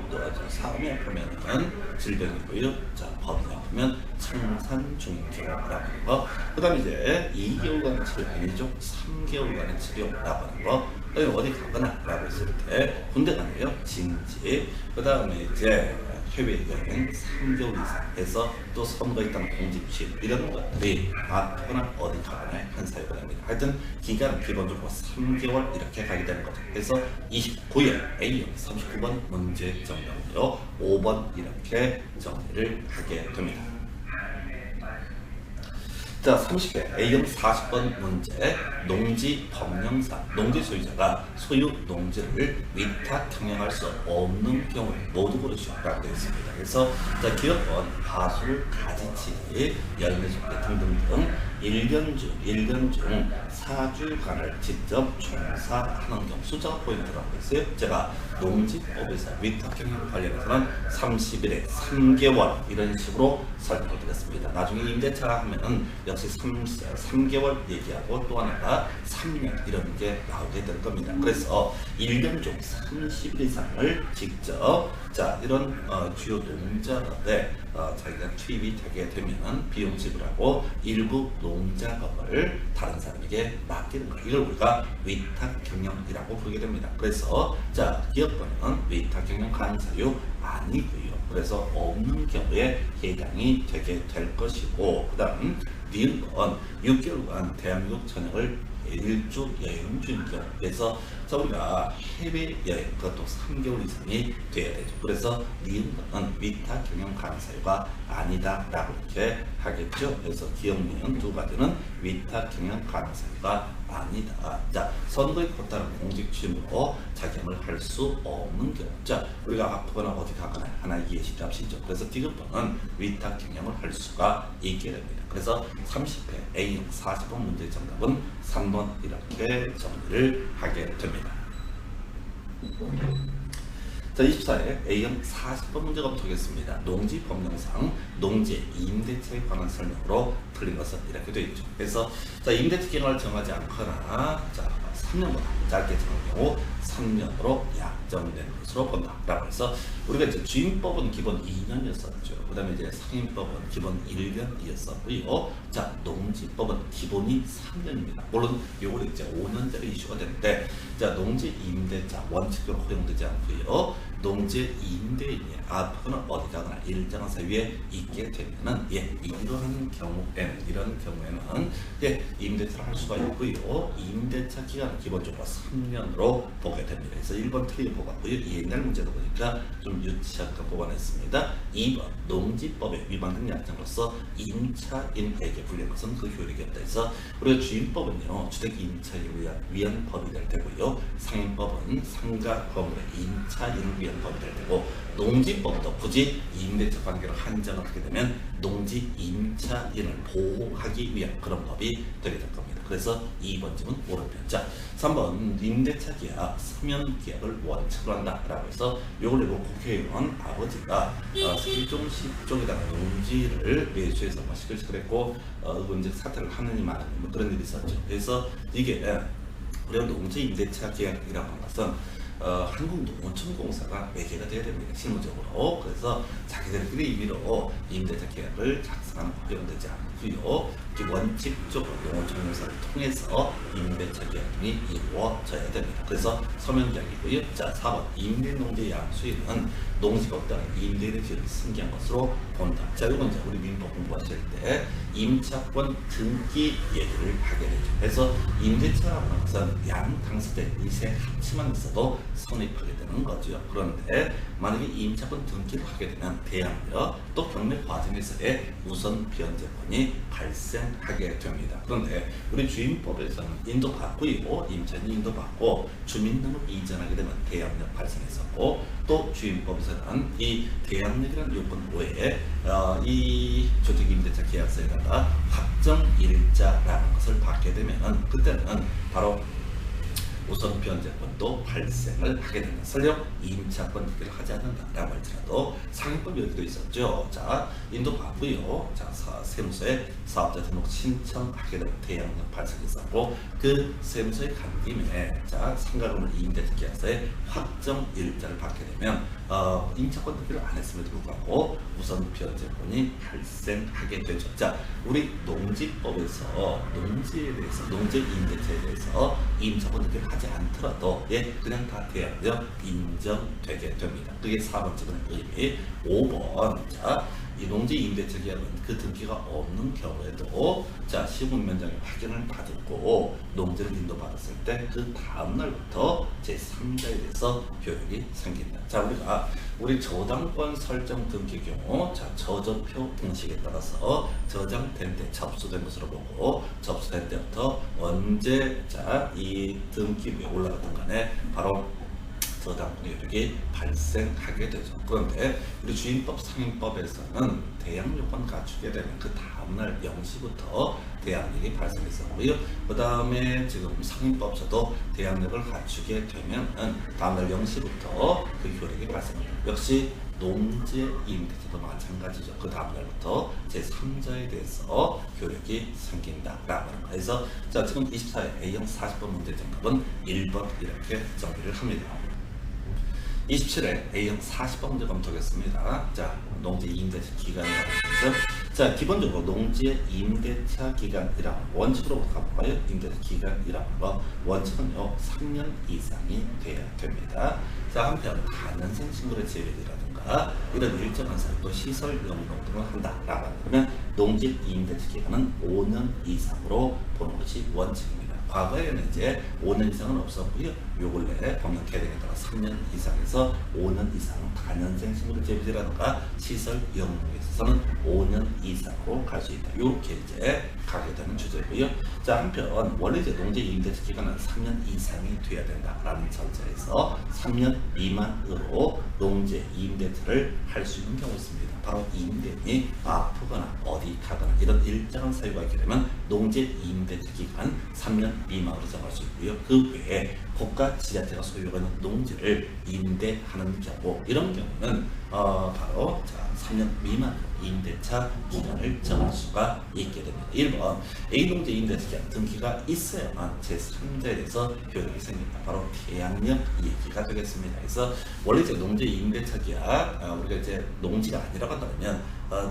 사람이 아프면은 질병이고요. 자, 법이 아프면 청산 중인 경우라고 하는 거. 그다음에 이제 2개월간의 치료 아니죠. 3개월간의 치료라고 하는 거. 어디 가거나라고 했을 때 군대 가네요. 징집. 그다음에 이제 해외여행 3개월 이상 해서 또 선거에 따른 공직취입 이런 것들이 아프거나 어디 가거나 한 사유가 됩니다. 하여튼 기간은 기본적으로 3개월 이렇게 가게 되는 거죠. 그래서 29일 A형 39번 문제 정답으로 5번 이렇게 정리를 하게 됩니다. 자, 30회 A형 40번 문제. 농지 법령상 농지 소유자가 소유 농지를 위탁 경영할 수 없는 경우에 모두 고르시오라고 되어 있습니다. 그래서 자, 기업은 하수, 가지치, 열매종대 등등등 1년 중 4주간을 직접 종사하는 경우 숫자가 포인트라고 했어요. 제가 농지법에서 위탁 경영 관련해서는 30일에 3개월 이런 식으로 설명을 드렸습니다. 나중에 임대차 하면은 역시 3개월 얘기하고 또 하나가 3년 이런 게 나오게 될 겁니다. 그래서 1년 중 30일 이상을 직접 자 이런 주요 농자업에 자기가 투입이 되게 되면 비용 지불하고 일부 농작업을 다른 사람에게 맡기는 거, 이걸 우리가 위탁 경영이라고 부르게 됩니다. 그래서 자 기업권은 위탁 경영 가능 사유 아니고요. 그래서 없는 경우에 해당이 되게 될 것이고, 그다음 니은건 6개월간 대한민국 전역을 일주 여행 중인 경우, 그래서 우리가 해외 여행 그것도 3개월 이상이 돼야 되죠. 그래서 니은건 위탁 경영 가능 사유가 아니다라고 이렇게 하겠죠. 그래서 기업명은 두 가지는 위탁 경영 가능 사유가 아니다. 자, 선거에 따른 공직 취임으로 자격을 할 수 없는 경우. 자, 우리가 아프거나 어디 가거나 하나 이해 쉽지 않으시죠. 그래서 디귿번은 위탁 경영을 할 수가 있게 됩니다. 그래서 30회 A형 40번 문제의 정답은 3번 이렇게 정리를 하게 됩니다. 자, 24회 A형 40번 문제가 붙겠습니다. 농지 법령상 농지 임대차에 관한 설명으로 틀린 것은 이렇게 되어 있죠. 그래서 자, 임대차 기간을 정하지 않거나 자, 3년보다 짧게 정한 경우 3년으로 약정된 것으로 본다라고 해서 우리가 이제 주임법은 기본 2년이었었죠. 그다음에 이제 상임법은 기본 1년이었었고요. 자, 농지법은 기본이 3년입니다. 물론 요걸 이제 5년짜리 이슈가 되는데, 자, 농지 임대차 원칙적으로 허용되지 않고요. 농지 임대인이 아프거나 어디 가거나 일정한 사유에 있게 되면은 이런 경우에는 임대차를 할 수가 있고요. 임대차 기간은 기본적으로 3년으로 보게 됩니다. 그래서 1번 틀린 거 뽑았고요. 옛날 문제도 보니까 좀 유치하게 뽑아냈습니다. 2번 농지법에 위반된 약정으로서 임차인에게 불리한 것은 그 효력이 없다 해서 우리가 주임법은요 주택 임차인을 위한 법이 될 테고요. 상임법은 상가 건물의 임차인을 위한 법이 될 테고, 농지법도 굳이 임대차 관계로 한정을 하게 되면 농지 임차인을 보호하기 위한 그런 법이 되게 될 겁니다. 그래서 2번 질문 오른편. 자, 3번 임대차 계약, 서면 계약을 원칙으로 한다라고 해서 요걸 내고 국회의원 아버지가 세종시 쪽에다가 농지를 매수해서 시끌시끌했고 의원직 사퇴를 하느니 마느니 뭐 그런 일이 있었죠. 그래서 이게 우리가 농지 임대차 계약이라고 하는 것은 한국농어촌공사가 매개가 되어야 됩니다. 실무적으로. 그래서 자기들끼리 임의로 임대차 계약을 작성하는 허용되지 않고요. 원칙적으로 농어촌공사를 통해서 임대차 계약이 이루어져야 됩니다. 그래서 서면 계약이고요. 자, 4번 임대농지 양수인은 농지법 따라 임대인의 지위를 승계한 것으로 본다. 자, 이건 이제 우리 민법 공부하실 때 임차권 등기 얘기를 하게 되죠. 그래서 임대차라고 하는 것은 양 당사자의 의세 합치만 있어도 성립하게 되는 거죠. 그런데 만약에 임차권 등기를 하게 되면 대항력 또 경매 과정에서의 우선 변제권이 발생하게 됩니다. 그런데 우리 주임법에서는 인도받고요, 임차인이 인도받고 주민등록 이전하게 되면 대항력 발생했었고, 또 주임법에서는 이 대항력이라는 요건 외에 이 주택임대차 계약서에다가 확정일자라는 것을 받게 되면은 그때는 바로 우선 변제권도 발생을 하게 된다. 설령 임차권 등기를 하지 않는다라고 할지라도 상임법이 여기도 있었죠. 자, 인도 받고요. 자, 세무서에 사업자 등록 신청하게 되면 대항력 발생했었고, 그 세무서에 간 김에 자, 상가금을 임대차 계약서에 확정 일자를 받게 되면 임차권 등기를 안 했음에도 불구하고 우선 변제권이 발생하게 되죠. 자, 우리 농지법에서 농지에 대해서 농지 임대차에 대해서 임차권 등기를 하지 않더라도 그냥 다 대항력 인정되게 됩니다. 그게 4번째 의미. 5번 자, 이 농지 임대차 계약은 그 등기가 없는 경우에도 자 시군면장의 확인을 받고 농지를 인도받았을 때 그 다음 날부터 제3자에 대해서 효력이 생긴다. 자 우리 저당권 설정 등기 경우 자 저저표 등식에 따라서 저장된 때 접수된 것으로 보고 접수된 때부터 언제 자 이 등기 위에 올라갔던 간에 바로 저당권의 효력이 발생하게 되죠. 그런데 우리 주임법 상임법에서는 대양 요건 갖추게 되면 그 다음날 0시부터 대양력이 발생했었고요. 그 다음에 지금 상임법에서도 대양력을 갖추게 되면 다음날 0시부터 그 효력이 발생합니다. 역시 농지의 임대차도 마찬가지죠. 그 다음날부터 제3자에 대해서 효력이 생긴다라고 하는 거예요. 그래서 자 지금 24회 A형 40번 문제 정답은 1번 이렇게 정리를 합니다. 27회 A형 40번 문제 검토하겠습니다. 자, 농지 임대차 기간이라는 것은 자, 기본적으로 농지의 임대차 기간이라는 원칙으로 가볼까요? 임대차 기간이라는 거 원칙은요 3년 이상이 돼야 됩니다. 자, 한편 가난생 식물의 재배라든가 이런 일정한 사유도 시설 영농 등을 한다라고 하면 농지 임대차 기간은 5년 이상으로 보는 것이 원칙입니다. 과거에는 이제 5년 이상은 없었고요. 요 근래 법령 개정에 따라 3년 이상에서 5년 이상 가년생 식물의 재배라든가 시설 영농에 있어서는 5년 이상으로 갈 수 있다. 이렇게 이제 가게 되는 주제고요. 자 한편 원래 이제 농지 임대차 기간은 3년 이상이 돼야 된다라는 전제에서 3년 미만으로 농지 임대차를 할 수 있는 경우가 있습니다. 바로 임대인이 아프거나 어디 가거나 이런 일정한 사유가 있게 되면 농지 임대차 기간 3년 미만으로 정할 수 있고요. 그 외에 국가 지자체가 소유하고 있는 농지를 임대하는 경우 이런 경우는 바로 자 3년 미만 임대차 기간을 정할 수가 있게 됩니다. 1번 A농지 임대차 기간 등기가 있어야만 제3자에 대해서 효력이 생긴다. 바로 대양력 얘기가 되겠습니다. 그래서 원래 이제 농지 임대차 기간 우리가 이제 농지가 아니라고 한다면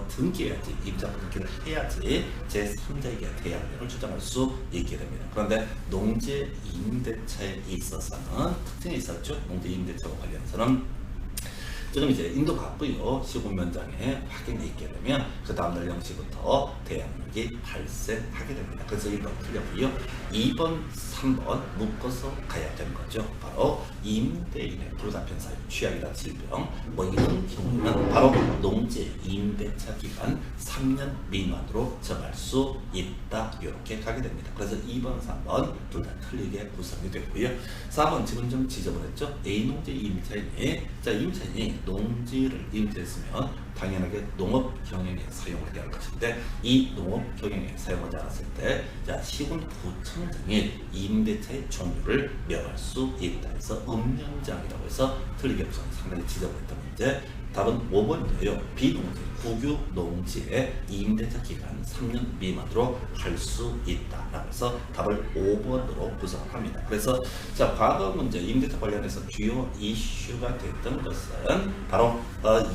등기해야지 입장 등기를 해야지 제3자에게 대양력을 주장할 수 있게 됩니다. 그런데 농지 임대차에 있어서는 특징이 있었죠. 농지 임대차와 관련해서는 지금 이제 인도받고요. 시군면장에 확인이 있게 되면 그 다음날 0시부터 대양력이 발생하게 됩니다. 그래서 1번 틀렸고요. 2번, 3번 묶어서 가야 되는 거죠. 바로 임대인의 불가피한 사유, 취약이나 질병 뭐 이런 경우는 바로 농지 임대차 기간 3년 미만으로 정할 수 있다. 이렇게 가게 됩니다. 그래서 2번, 3번 둘 다 틀리게 구성이 됐고요. 4번 지금 좀 지저분했죠. A농지 임차인이 자 임차인이 농지를 임대했으면 당연하게 농업 경영에 사용을 해야 할 것인데 이 농업 경영에 사용하지 않았을 때 자 시군구청장이 임대차의 종류를 명할 수 있다 해서 읍면장이라고 해서 틀리게 구성이 상당히 지저분했던 문제. 답은 5번이에요. 비농지, 국유 농지의 임대차 기간 3년 미만으로 할 수 있다라고 해서 답을 5번으로 구성을 합니다. 그래서 자 과거 문제 임대차 관련해서 주요 이슈가 됐던 것은 바로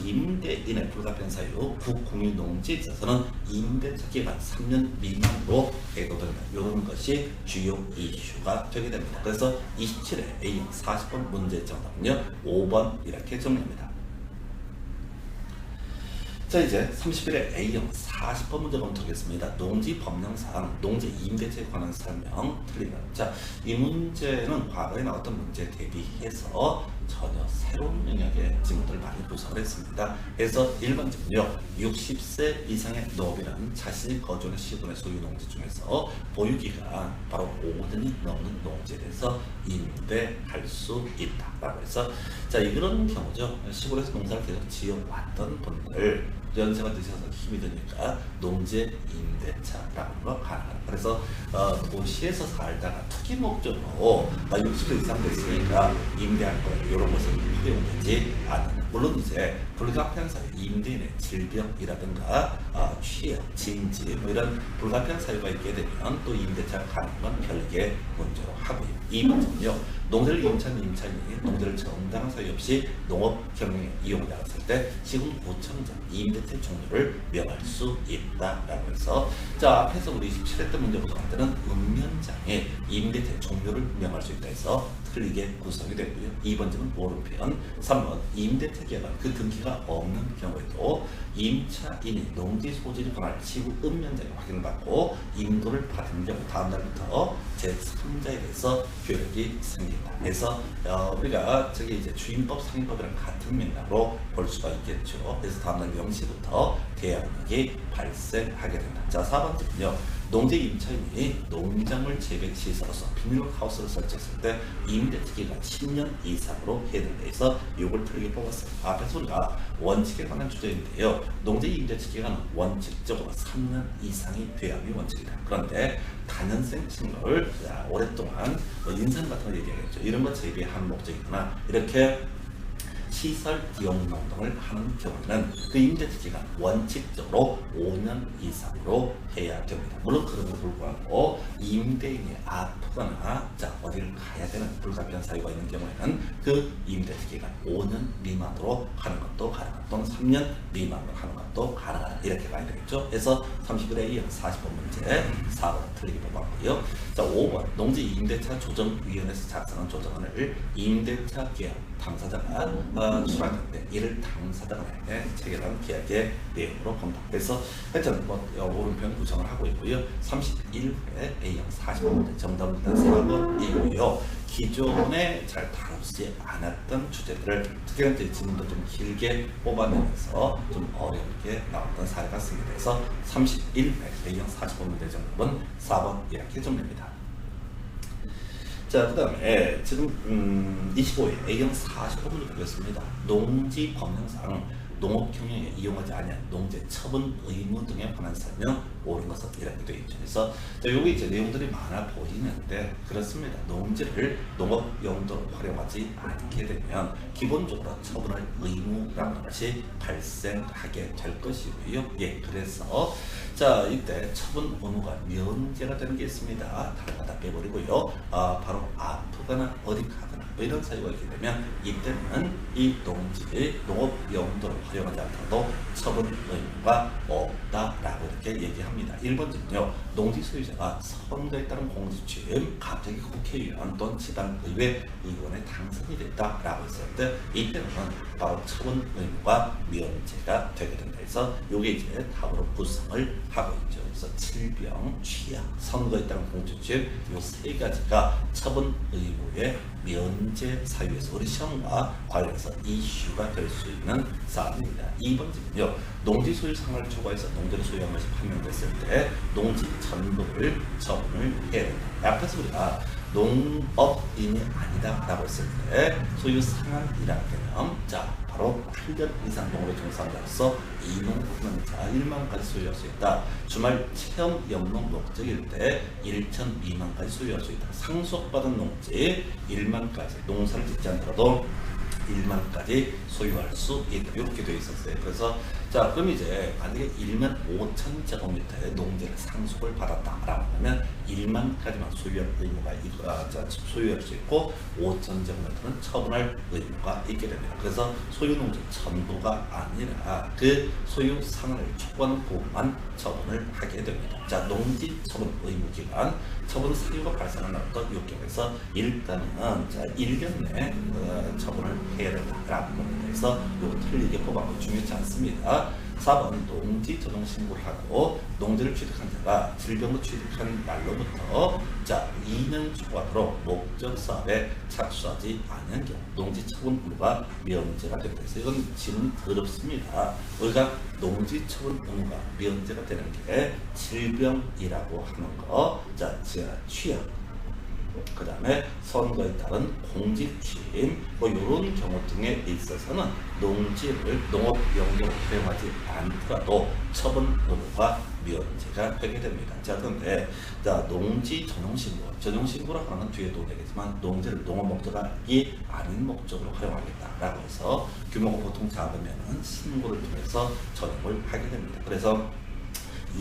임대인의 불가피한 사유, 국공유 농지에 있어서는 임대차 기간 3년 미만으로 해도 된다. 이런 것이 주요 이슈가 되게 됩니다. 그래서 27회 A 40번 문제 정답은요 5번 이렇게 정리합니다. 자 이제 31회 A형 40번 문제 검토하겠습니다. 농지 법령상 농지 임대차에 관한 설명 틀립니다. 자, 이 문제는 과거에 나왔던 문제에 대비해서 전혀 새로운 영역의 지문들을 많이 구성을 했습니다. 그래서 1번은요 60세 이상의 농업이란 자신이 거주하는 시군의 소유 농지 중에서 보유기간 바로 5년이 넘는 농지에 대해서 임대할 수 있다라고 해서 자 이런 경우죠. 시골에서 농사를 계속 지어왔던 분들 연세가 드셔서 힘이 드니까 농지 임대차라는 거 가능합니다. 그래서 도시에서 살다가 투기 목적으로 60세 이상 됐으니까 임대할 거예요. 이런 것은 허용되지 않는. 물론 이제 불가피한 사유, 임대인의 질병이라든가 취업, 진지 뭐 이런 불가피한 사유가 있게 되면 또 임대차가 가능한 건 별개의 문제로 하고요. 2번은요. 농지를 임차인이 농지를 정당한 사유 없이 농업 경영에 이용을 나갔을 때 시군구청장 임대차 종류를 명할 수 있다라고 해서 자 앞에서 우리 27회 때 문제 보도할 때는 읍면장에 임대차 종류를 명할 수 있다 해서 틀리게 구성이 되고요. 2번은 오른편, 3번 임대차 기간 그 등기가 소유가 없는 경우에도 임차인이 농지 소지를 권할 지구 읍면제를 확인받고 임도를 받은 경우 다음 날부터 제3자에 대해서 효력이 생긴다. 그래서 우리가 저기 이제 주임법 상임법이랑 같은 맥락으로 볼 수가 있겠죠. 그래서 다음 날 0시부터 계약력이 발생하게 된다. 자, 4번째는요. 농지 임차인이 농작물 재배 시설로서 비닐하우스를 설치했을 때 임대차 기간 10년 이상으로 해야 된다 해서 이걸 틀리게 뽑았어요. 앞에서 우리가 원칙에 관한 주제인데요. 농지 임대차 기간은 원칙적으로 3년 이상이 돼야 하는 원칙이다. 그런데 다년생 친구를 오랫동안 인상 같은 거 얘기하겠죠. 이런 거 재배하는 목적이거나 이렇게 시설 이용 노동을 하는 경우는 그 임대차 기간 원칙적으로 5년 이상으로 해야 됩니다. 물론 그럼에도 불구하고 임대인이 아프거나 어디를 가야 되는 불가피한 사유가 있는 경우에는 그 임대차 기간 5년 미만으로 하는 것도 가능하다. 또는 3년 미만으로 하는 것도 가능하다. 이렇게 가야 되겠죠. 그래서 31에 이어 40번 문제 4번 틀리게 뽑았고요. 자, 5번 농지 임대차 조정위원회에서 작성한 조정안을 임대차 계약 당사자가 수락할 이를 당사자간에 체결한 계약의 내용으로 본다. 그래서 일단 오른편 구성을 하고 있고요. 31회 A형 40번 문제 정답은 4번이고요. 기존에 잘 다루지 않았던 주제들을 특히나 이제 지금도 좀 길게 뽑아내면서 좀 어렵게 나왔던 사례가 승리돼서 31회 A형 40번 문제 정답은 4번 이렇게 정리됩니다. 자, 그 다음에 지금 25회 A형 40번을 보겠습니다. 농지 법령상 농업 경영에 이용하지 아니한 농지 처분 의무 등에 관한 설명 옳은 것은 이렇게 되어 있죠. 그래서 여기 이제 내용들이 많아 보이는데 그렇습니다. 농지를 농업 용도로 활용하지 않게 되면 기본적으로 처분할 의무라는 것이 발생하게 될 것이고요. 예, 그래서 자, 이때 처분 의무가 면제가 되는 게 있습니다. 다른 거 다 빼버리고요. 바로 아프거나 어디 가거나 이런 사유가 있게 되면 이때는 이 농지를 농업 용도로 활용하지 않더라도 처분 의무가 없다라고 이렇게 얘기합니다. 1번은요. 농지 소유자가 선거에 따른 공직취임 갑자기 국회의원 또는 지방의회 의원에 당선이 됐다라고 했을 때 이때는 바로 처분 의무가 면제가 되게 된다 해서 이게 이제 답으로 구성을 하고 있죠. 그래서 질병, 취약, 선거에 따른 공직취임 이 세 가지가 처분 의무의 면제 사유에서 우리 시험과 관련해서 이슈가 될 수 있는 사안입니다. 2번은요. 농지 소유 상황을 초과해서 농지를 소유한 것이 판명됐을 때 농지 전부를 처분을 해야 된다. 앞에서 우리가 농업인이 아니다라고 했을 때 소유 상한이라는 개념, 자 바로 8년 이상 농업에 종사함으로써 이농분양자 1만까지 소유할 수 있다. 주말 체험 영농 목적일 때 1천 미만까지 소유할 수 있다. 상속받은 농지 1만까지 농사를 짓지 않더라도 1만까지 소유할 수 있다. 이렇게 되어 있었어요. 그래서 자, 그럼 이제 만약에 1만 5천 제곱미터의 농지를 상속을 받았다라고 하면 1만까지만 소유할 의무가 소유할 수 있고 5천 제곱미터는 처분할 의무가 있게 됩니다. 그래서 소유 농지 전부가 아니라 그 소유 상한을 초과하는 부분만 처분을 하게 됩니다. 자, 농지 처분 의무 기간 처분 사유가 발생한 어떤 요건에서 일단은 자 1년 내에 처분을 해야 된다라고 해서 이거 틀리게 뽑아도 중요치 않습니다. 4번 농지 전용 신고를 하고 농지를 취득한 자가 질병으로 취득한 날로부터 자 2년 초과로 목적 사업에 착수하지 않은 경우 농지 처분 의무가 면제가 된다. 그래서 이건 질문 어렵습니다. 우리가 농지 처분 의무가 면제가 되는 게 질병이라고 하는 거, 자 취약, 그 다음에 선거에 따른 공직취임 이런 경우 등에 있어서는 농지를 농업 용도로 사용하지 않더라도 처분 의무가 면제가 되게 됩니다. 자, 그런데 자 농지 전용신고라고 하는 건 뒤에도 되겠지만 농지를 농업 목적이 아닌 목적으로 활용하겠다라고 해서 규모가 보통 작으면 신고를 통해서 전용을 하게 됩니다. 그래서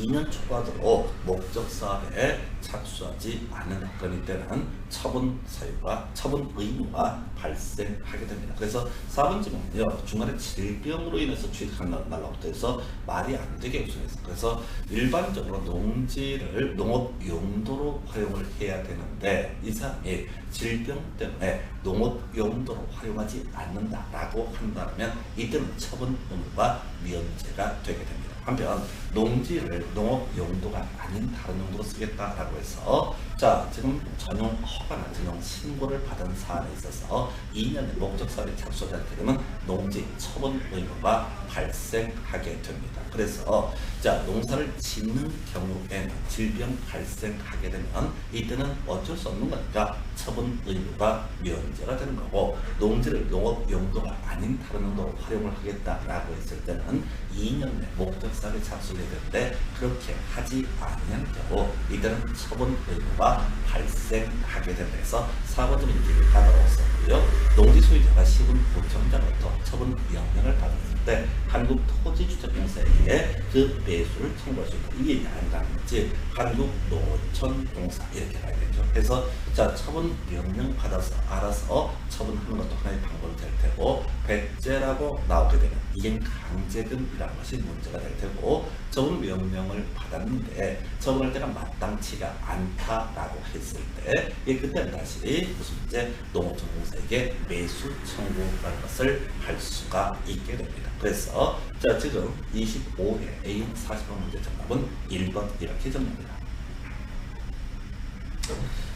2년 초과도로 목적 사업에 착수하지 않는다. 그럼 이때는 처분 사유가 처분 의무가 발생하게 됩니다. 그래서 4번지는요 중간에 질병으로 인해서 취득한 날로부터 해서 말이 안 되게 구성했어요. 그래서 일반적으로 농지를 농업 용도로 활용을 해야 되는데 이 사람이 질병 때문에 농업 용도로 활용하지 않는다라고 한다면 이때는 처분 의무가 면제가 되게 됩니다. 한편 농지를 농업 용도가 아닌 다른 용도로 쓰겠다라고 해서 자 지금 전용 허가나 전용 신고를 받은 사안에 있어서 2년의 목적 사업에 착수하지 않게 되면 농지 처분 의무가 발생하게 됩니다. 그래서 자 농사를 짓는 경우에는 질병 발생하게 되면 이때는 어쩔 수 없는 거니까 처분 의무가 면제가 되는 거고 농지를 농업 용도가 아닌 다른 용도로 활용을 하겠다라고 했을 때는 2년 내 목적 사업에 착수해야 되는데 그렇게 하지 않는 경우 이때는 처분 의무가 발생하게 된다 해서 4번 문제를 따라왔었고요. 농지 소유자가 시군 구청장으로부터 처분 명령을 받았을 때 한국토지주택공사에게 그 배수를 청구할 수 있다. 이게 아니라는지 한국노천공사 이렇게 가야 되죠. 그래서 자 처분 명령 받아서 알아서 처분하는 것도 하나의 방법이 될 테고 배제라고 나오게 되면 이행 강제금이라는 것이 문제가 될 테고 처분 명령을 받았는데 처분할 때가 마땅치가 않다라고 했을 때 그때는 다시 무슨 문제 농어촌공사에게 매수 청구라는 것을 할 수가 있게 됩니다. 그래서 자 지금 25회 A형 40번 문제 정답은 1번 이렇게 정리합니다.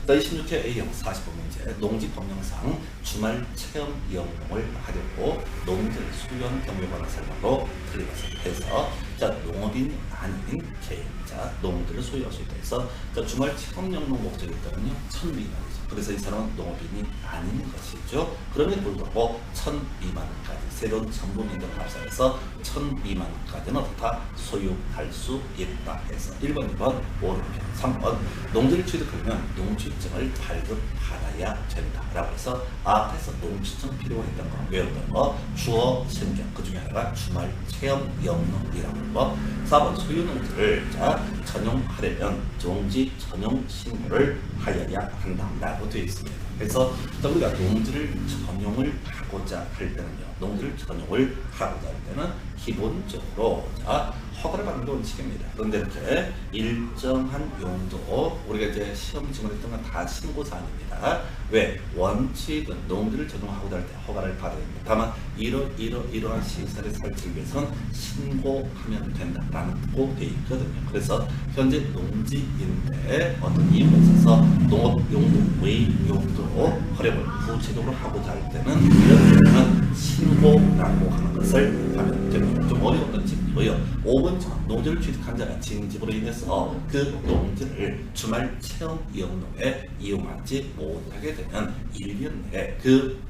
자 26회 A형 40번 문제 농지법령상 주말 체험 영농을 하려고 농지를 수연 경우에 관한 설명으로 틀린 것을 해서 자 농업인 아닌 개인자 농지를 소유할 수 있다 해서 자 주말 체험 영농 목적이 있다면요 1000 미만이죠. 그래서 이 사람은 농업인이 아닌 것이죠. 그럼에도 불구하고 1000 미만까지 새로운 정부민들 합산해서 1000 미만까지는 다 소유할 수 있다 해서 1번, 2번, 5번, 3번 농지를 취득하려면 농취증을 발급받아야 된다라고 해서 앞에서 농취증 필요했던 거 외웠던 거 주어 신경 그 중에 하나가 주말 체험 영농이라는 거 4번 소유 농지를 자 전용하려면 농지 전용 신고를 하여야 한다라고 되어 있습니다. 그래서 우리가 농지를 전용을 하고자 할 때는요 농지를 전용을 하고자 할 때는 기본적으로 자 허가를 받는 게 원칙입니다. 그런데 이렇게 일정한 용도 우리가 이제 시험 지원했던 건 다 신고 사항입니다. 왜 원칙은 농지를 전용하고자 할 때 허가를 받아야 됩니다. 다만 이러한 시설을 설치를 위해서는 신고하면 된다라는 거 되어 있거든요. 그래서 현재 농지인데 어떤 이유가 있어서 농업 용도 외 용도로 활용을 구체적으로 하고자 할 때는 이런 경우는 신고라고 하는 것을 하면 됩니다. 좀 어려웠던 징조요. 5번 농지를 취득한 자가 징집으로 인해서 그 농지를 주말 체험 영농에 이용하지 못하게 되면 1년 내에 그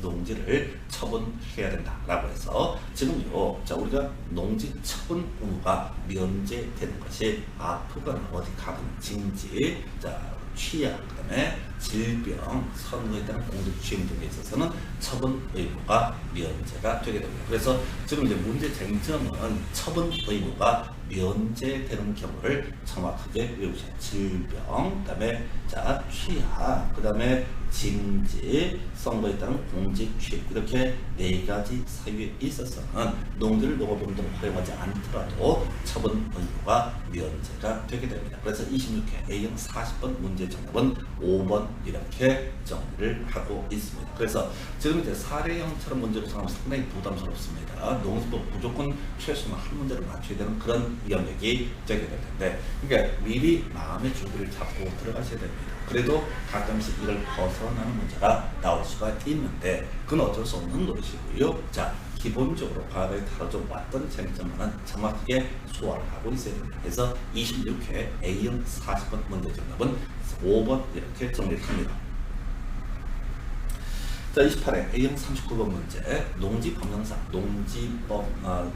농지를 처분해야 된다라고 해서 지금요 자 우리가 농지 처분 의무가 면제되는 것이 아프거나 어디 가거나 징지 자 취약 그다음에 질병 선거에 따른 공직주행 등에 있어서는 처분 의무가 면제가 되게 됩니다. 그래서 지금 이제 문제 쟁점은 처분 의무가 면제되는 경우를 정확하게 외우세요. 질병, 그다음에 자 취약, 그다음에 징지, 선거에 따른 공직취입 이렇게 4가지 사유에 있어서는 농지를 농업용도로 활용하지 않더라도 처분 의무가 면제가 되게 됩니다. 그래서 26회 A형 40번 문제 정답은 5번 이렇게 정리를 하고 있습니다. 그래서 지금 이제 사례형처럼 문제 구성하면 상당히 부담스럽습니다. 농지법 무조건 최소한 한 문제를 맞춰야 되는 그런 영역이 되게 될 텐데 그러니까 미리 마음의 준비를 잡고 들어가셔야 됩니다. 그래도 가끔씩 이걸 벗어나는 문제가 나올 수가 있는데 그건 어쩔 수 없는 노릇이고요. 자 기본적으로 과거에 다뤄져 왔던 쟁점만은 정확하게 소화를 하고 있어야 됩니다. 그래서 26회 A형 40번 문제 정답은 5번 이렇게 정리를 합니다. 자 28회 A형 39번 문제 농지법령상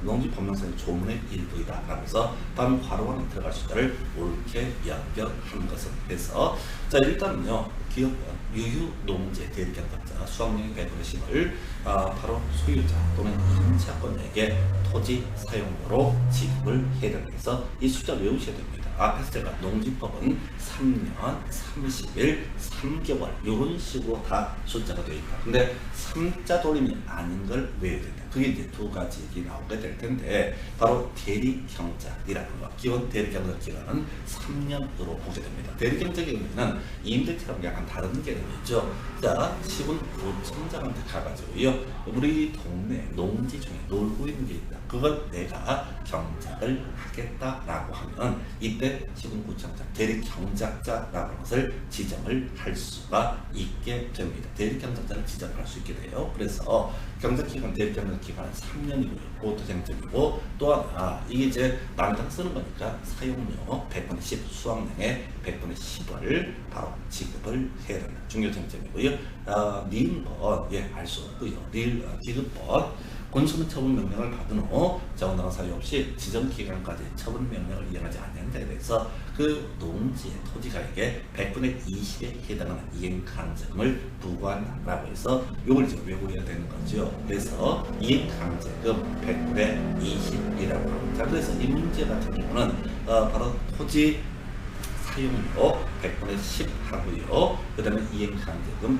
농지법령상의 조문의 일부이다 라고 해서 다음 괄호 안에 들어갈 숫자를 옳게 연결하는 것을 해서 자 일단은요 기업은 유유농지 대리경작자 수확량의 100분의 10을 바로 소유자 또는 임차권에게 토지 사용료로 지급을 해당해서 이 숫자 외우셔야 됩니다. 앞에서 제가 농지법은 3년, 30일, 3개월 이런 식으로 다 숫자가 되어 있다. 근데 3자 돌림이 아닌 걸 외워야 된다. 그게 이제 두 가지 나오게 될 텐데 바로 대리경작이라는 거. 기본 대리경작 기간은 3년으로 보게 됩니다. 대리경작의 경우에는 임대차랑 약간 다른 개념이죠. 자, 시군구청장한테 가가지고요. 우리 동네 농지 중에 놀고 있는 게 있다. 그걸 내가 경작을 하겠다라고 하면 이때 시군구청장 대리경작자라는 것을 지정을 할 수가 있게 됩니다. 대리경작자를 지정할 수 있게 돼요. 그래서 경작기간 대리경작 기간은 3년이고요. 그것도 쟁점이고 또 하나 이게 이제 남당 쓰는 거니까 사용료 100분의 10 수확량의 100분의 10을 바로 지급을 해야 된다. 중요 쟁점이고요. 니은번 알 수 없고요. 기급번 권소는 처분 명령을 받은 후 정당한 사유 없이 지정 기간까지 처분 명령을 이행하지 않는 자에 대해서 그 농지의 토지가액의 100분의 20에 해당하는 이행강제금을 부과한다라고 해서 이걸 지금 외우셔야 되는 거죠. 그래서 이행강제금 100분의 20이라고 합니다. 그래서 이 문제 같은 경우는 바로 토지 사용료 100분의 10 하고요. 그 다음에 이행강제금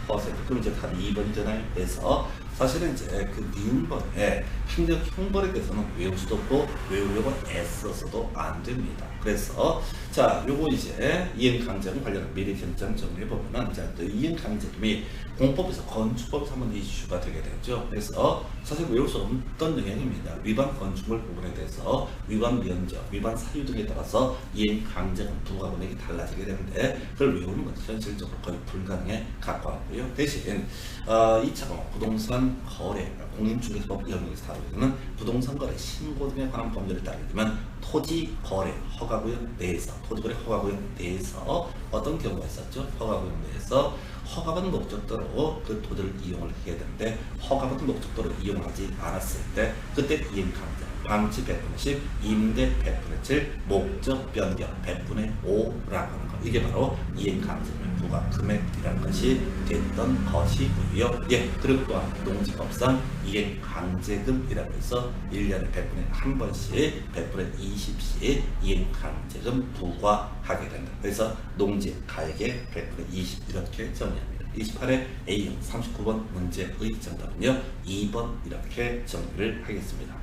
20%. 그럼 이제 답 2번이잖아요. 그래서 사실은 이제 그 니은번에 행정 형벌에 대해서는 외울 수도 없고 외우려고 애써서도 안 됩니다. 그래서 자, 요거 이제 이행강제금 관련한 미리 견장 정리해보면은 자, 또 이행강제금이 공법에서 건축법에서 한번 이슈가 되게 되죠. 그래서 사실 외울 수 없던 영역입니다. 위반 건축물 부분에 대해서 위반 면적, 위반 사유 등에 따라서 이행강제금 부과금액이 달라지게 되는데 그걸 외우는 건 현실적으로 거의 불가능에 가까웠고요. 대신 2차가 부동산 거래, 공인중개법 영역에서 다루게 되는 부동산 거래 신고 등에 관한 법률을 따르게 되면 토지 거래 허가구역 내에서 토지 거래 허가구역 내에서 어떤 경우가 있었죠? 허가구역 내에서 허가받은 목적도로 그 토지를 이용을 해야 되는데 허가받은 목적도로 이용하지 않았을 때 그때 이행강제 방치 100분의 10, 임대 100분의 7, 목적 변경 100분의 5라고 하는 것. 이게 바로 이행강제금 부과 금액이라는 것이 됐던 것이고요. 예, 그리고 또한 농지법상 이행강제금이라고 해서 1년에 100분의 1번씩 100분의 20씩 이행강제금 부과하게 된다. 그래서 농지 가액의 100분의 20 이렇게 정리합니다. 28회 A형 39번 문제의 정답은요 2번 이렇게 정리를 하겠습니다.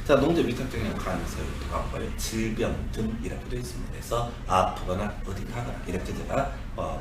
자, 농지 위탁경영 가능성이 들어가고요. 질병 등이라고 되어 있습니다. 그래서 아프거나 어디 가거나 이렇게 제가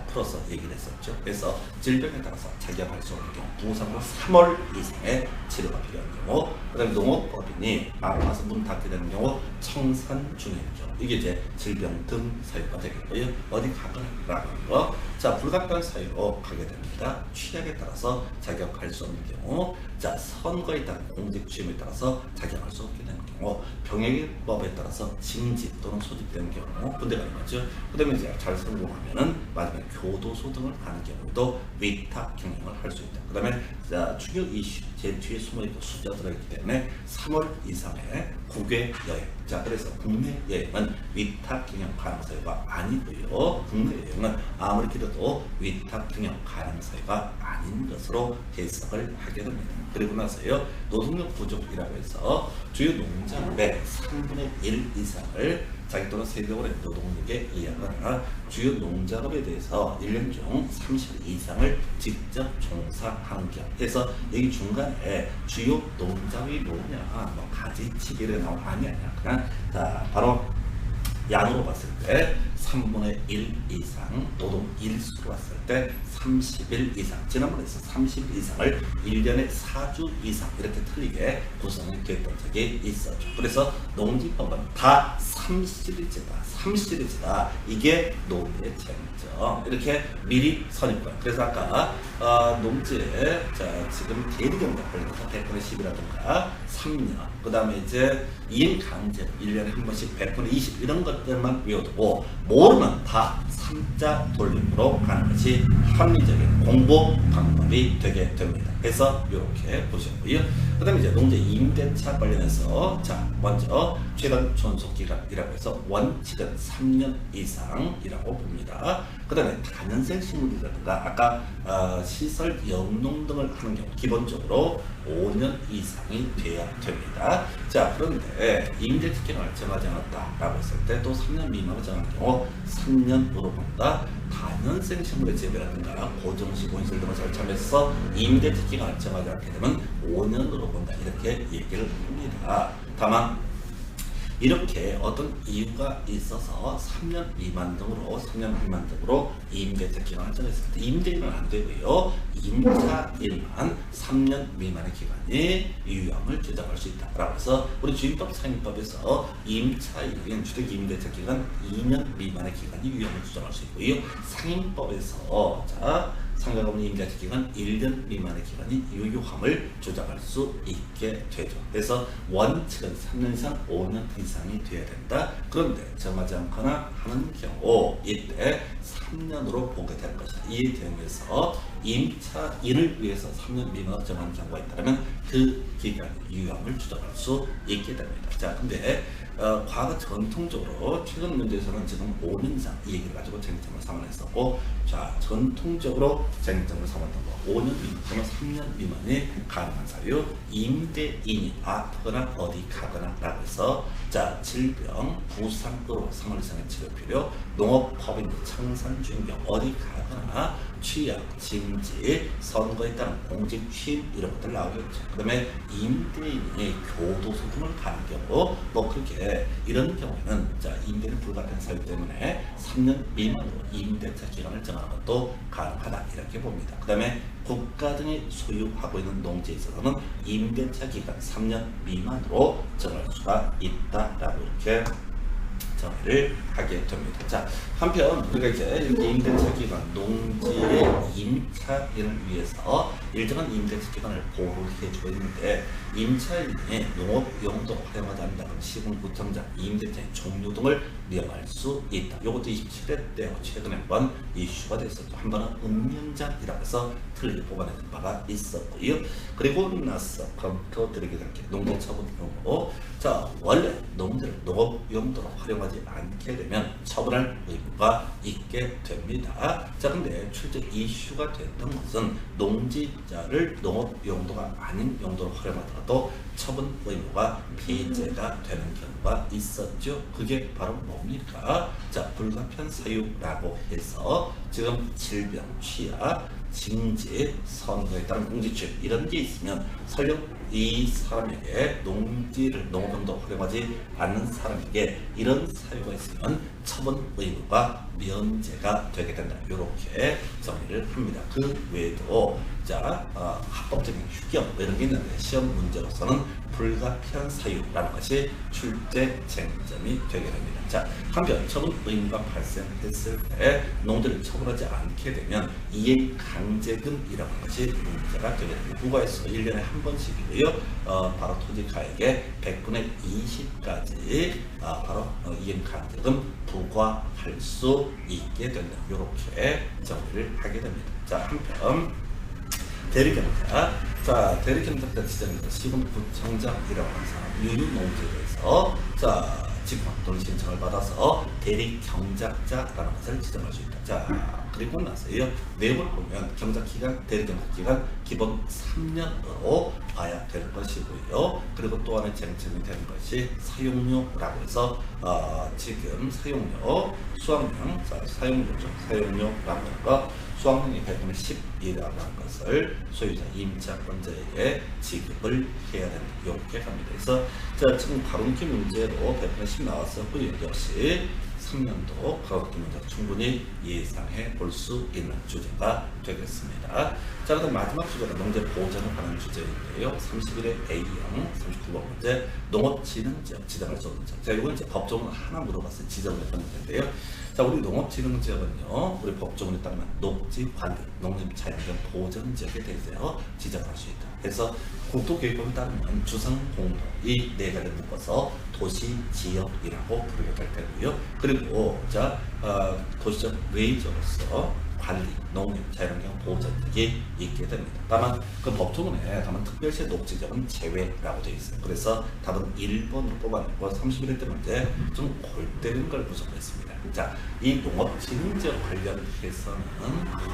풀어서 얘기를 했었죠. 그래서 질병에 따라서 자격할 수 없는 경우 부상으로 3월 이상의 치료가 필요한 경우, 그 다음에 농업법인이 막아서 문 닫게 되는 경우, 청산 중인 경우, 이게 이제 질병 등 사유가 되겠고요. 어디 가거나라고 하는 거. 자, 불가피한 사유로 가게 됩니다. 취약에 따라서 자격할 수 없는 경우, 자, 선거에 따른 공직 취임에 따라서 자격할 수 없게 되는 경우, 병역법에 따라서 징집 또는 소집되는 경우, 군대 가는 거죠. 그 다음에 이제 잘 성공하면은 마지막에 교도소 등을 가는 경우도 위탁 경영을 할 수 있다. 그 다음에 자, 중요 이슈, 제 뒤에 숨어있고 숫자 들어있기 때문에 3월 이상의 국외 여행. 자, 그래서 국내 여행은 위탁 경영 가능사유가 아니고요. 국내 여행은 아무리 길어도 위탁 경영 가능사유가 아닌 것으로 해석을 하게 됩니다. 그리고 나서요, 노동력 부족이라고 해서 주요 농장의 3분의 1 이상을 자기 또는 세대원의 노동력에 의하거나 주요 농작업에 대해서 1년 중 30일 이상을 직접 종사한 경우. 그래서 여기 중간에 주요 농작업이 뭐냐, 뭐 가지치기를 나온 아니야. 그냥 자, 바로 양으로 봤을 때 3분의 1 이상 노동 일수로 봤을 때 30일 이상, 지난번에서 30일 이상을 1년에 4주 이상 이렇게 틀리게 구성이 됐던 적이 있었죠. 그래서 농지법은 다 30시리즈다. 이게 논리의 쟁점. 이렇게 미리 선입관. 그래서 아까 농지에 자, 지금 대리경작 관련해서 100분의 10이라든가 3년, 그 다음에 이제 이행강제 1년에 한 번씩 100분의 20 이런 것들만 외워두고 모르면 다 3자 돌림으로 가는 것이 합리적인 공부 방법이 되게 됩니다. 해서 이렇게 보시고요. 그다음에 이제 농지 임대차 관련해서 자 먼저 최단 존속 기간이라고 해서 원칙은 3년 이상이라고 봅니다. 그다음에 다년생 식물이라든가 아까 시설 영농 등을 하는 경우 기본적으로 5년 이상이 돼야 됩니다. 자 그런데 임대차 기간을 정하지 않았다라고 했을 때 또 3년 미만을 정하는 경우 3년으로 본다. 다년생 식물의 재배라든가 고정시공시설 등을 설치하면서 임대차 기간을 정하지 않게 되면 5년으로 본다. 이렇게 얘기를 합니다. 다만 이렇게 어떤 이유가 있어서 3년 미만 등으로 임대차 기간을 정했을 때 임대인은 안 되고요. 임차인만 3년 미만의 기간이 유효함을 주장할 수 있다라고 해서 우리 주임법 상임법에서 임차인 주택 임대차 기간 2년 미만의 기간이 유효함을 주장할 수 있고요. 상임법에서 상가건물 임대차 기간 1년 미만의 기간이 유효함을 주장할 수 있게 되죠. 그래서 원칙은 3년 이상 5년 이상이 돼야 된다. 그런데 정하지 않거나 하는 경우 이때 3년으로 보게 될 것이다. 이에 대응해서 임차인을 위해서 3년 미만으로 정하는 경우가 있다면 그 기간의 유효함을 주장할 수 있게 됩니다. 자, 근데 과거 전통적으로 최근 문제에서는 지금 5년 이상 이 얘기를 가지고 쟁점을 삼았었고, 자 전통적으로 쟁점을 삼았던 거 5년 미만 또는 3년 미만이 가능한 사유, 임대인이 아프거나 어디 가거나라고 해서 자 질병, 부상으로 3월 이상의 치료 필요, 농업법인, 청산주인경 어디 가거나 취약, 징지, 선거에 따른 공직 취임 이런 것들 나오겠죠. 그 다음에 임대인이 교도소 등을 가는 경우 뭐 그렇게 이런 경우에는 자 임대는 불가피한 사유 때문에 3년 미만으로 임대차 기간을 정하는 것도 가능하다 이렇게 봅니다. 그 다음에 국가 등이 소유하고 있는 농지에 있어서는 임대차 기간 3년 미만으로 정할 수가 있다라고 이렇게 정의를 하게 됩니다. 자, 한편 우리가 이제 이렇게 임대차 기간, 농지의 임차인을 위해서 일정한 임대차 기간을 보호해주고 있는데 임차인이 농업 용도로 활용하지 않는다 그러면 시군구청장, 임대차의 종료 등을 명할 수 있다. 이것도 27회 때 최근에 한번 이슈가 됐었죠. 한 번은 운명장이라고 해서 틀리게 뽑아내는 바가 있었고요. 그리고 나서 검토드리게 될 게 농지처분 용어. 자, 원래 농지를 농업 용도로 활용하지 않게 되면 처분할 의무가 있게 됩니다. 자, 근데 실제 이슈가 됐던 것은 농지자를 농업 용도가 아닌 용도로 활용하더라도 처분 의무가 피해자가 되는 경우가 있었죠. 그게 바로 뭡니까? 자, 불가피한 사유라고 해서 지금 질병, 취약, 징지, 선거에 따른 공직취 이런 게 있으면 설령 이 사람에게 농지를 농업용도로 활용하지 않는 사람에게 이런 사유가 있으면 처분 의무가 면제가 되게 된다. 이렇게 정리를 합니다. 그 외에도 자 합법적인 휴경 이런 게 있는데 시험 문제로서는 불가피한 사유라는 것이 출제 쟁점이 되게 됩니다. 자, 한편 처분 의무가 발생했을 때 농지를 처분하지 않게 되면 이행 강제금이라는 것이 문제가 되게 됩니다. 부과에서 1년에 한 번씩이고요. 바로 토지가액의 100분의 20까지 바로 이행 강제금 부과할 수 있게 된다. 이렇게 정리를 하게 됩니다. 자, 한편 대리경자, 자 대리경작자 지정에서 시군구청장이라고 하는 사람 유유농지에 대해서 자 직권돌 신청을 받아서 대리경작자라는 것을 지정할 수 있다. 자 그리고 나서요 내용을 보면 경작기간, 대리경작기간 기본 3년으로 봐야 될 것이고요. 그리고 또 하나의 쟁점이 되는 것이 사용료라고 해서 지금 사용료, 수확량, 사용료죠. 사용료라고 하는 거 수확량이 100분의 10이라고 하는 것을 소유자, 임차권자에게 지급을 해야 된다. 이렇게 갑니다. 그래서 자, 지금 가로등기 문제로 100분의 10 나왔었고요. 역시 3년도 가로등기 문제 충분히 예상해 볼 수 있는 주제가 되겠습니다. 자, 그다음 마지막 주제가 농지 보전에 관한 주제인데요. 31의 A형 39번 문제 농업진흥지역 지정할 수 없는 지역. 자, 이건 이제 법조문 하나 물어봤어요. 지정을 했던 문제인데요. 자, 우리 농업진흥지역은요, 우리 법조문에 따르면 녹지관리, 농림자연경 보전지역에 대해서 지정할 수 있다. 그래서 국토교육법에 따르면 주상공동 이 네 가지를 묶어서 도시지역이라고 부르게 될 테고요. 그리고 자 도시적 레이저로서 관리, 농림, 자연환경 보전이 있게 됩니다. 다만 그 법조문에 다만 특별시 녹지점은 제외라고 되어 있어요. 그래서 답은 1번으로 뽑아내고 31회 때 문제 좀 골 때리는 걸 구성했습니다. 자, 이 농업진흥지역 관련해서는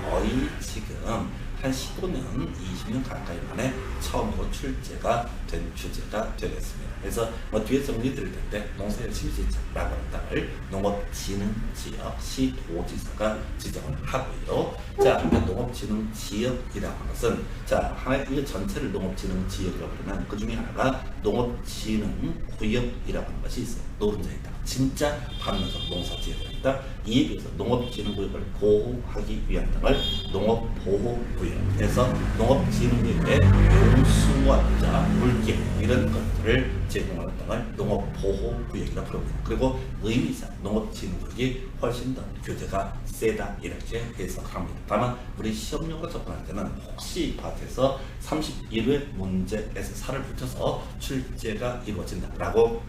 거의 지금 한 15년, 20년 가까이 만에 처음으로 출제가 된 주제가 되겠습니다. 그래서 뒤에 정리 드릴 텐데 농사 열심히 짓자라고 하는 땅을 농업진흥지역 시도지사가 지정을 하고요. 자, 그러면 농업진흥지역이라고 하는 것은 자, 하나 이 전체를 농업진흥지역이라고 그러면 그 중에 하나가 농업진흥구역이라고 하는 것이 있어요. 노른자에 있다. 진짜 반면적 농사지역에 있다. 이에 비해서 농업진흥구역을 보호하기 위한 땅을 농업보호구역에서 농업진흥구역의 용수원자, 물길 이런 것들을 제공하는 땅을 농업보호구역이라고 부릅니다. 그리고 의미상 농업진흥구역이 훨씬 더 교재가 세다 이렇게 해석합니다. 다만 우리 시험용으로 접근할 때는 혹시 밭에서 31회 문제에서 살을 붙여서 출제가 이루어진다라고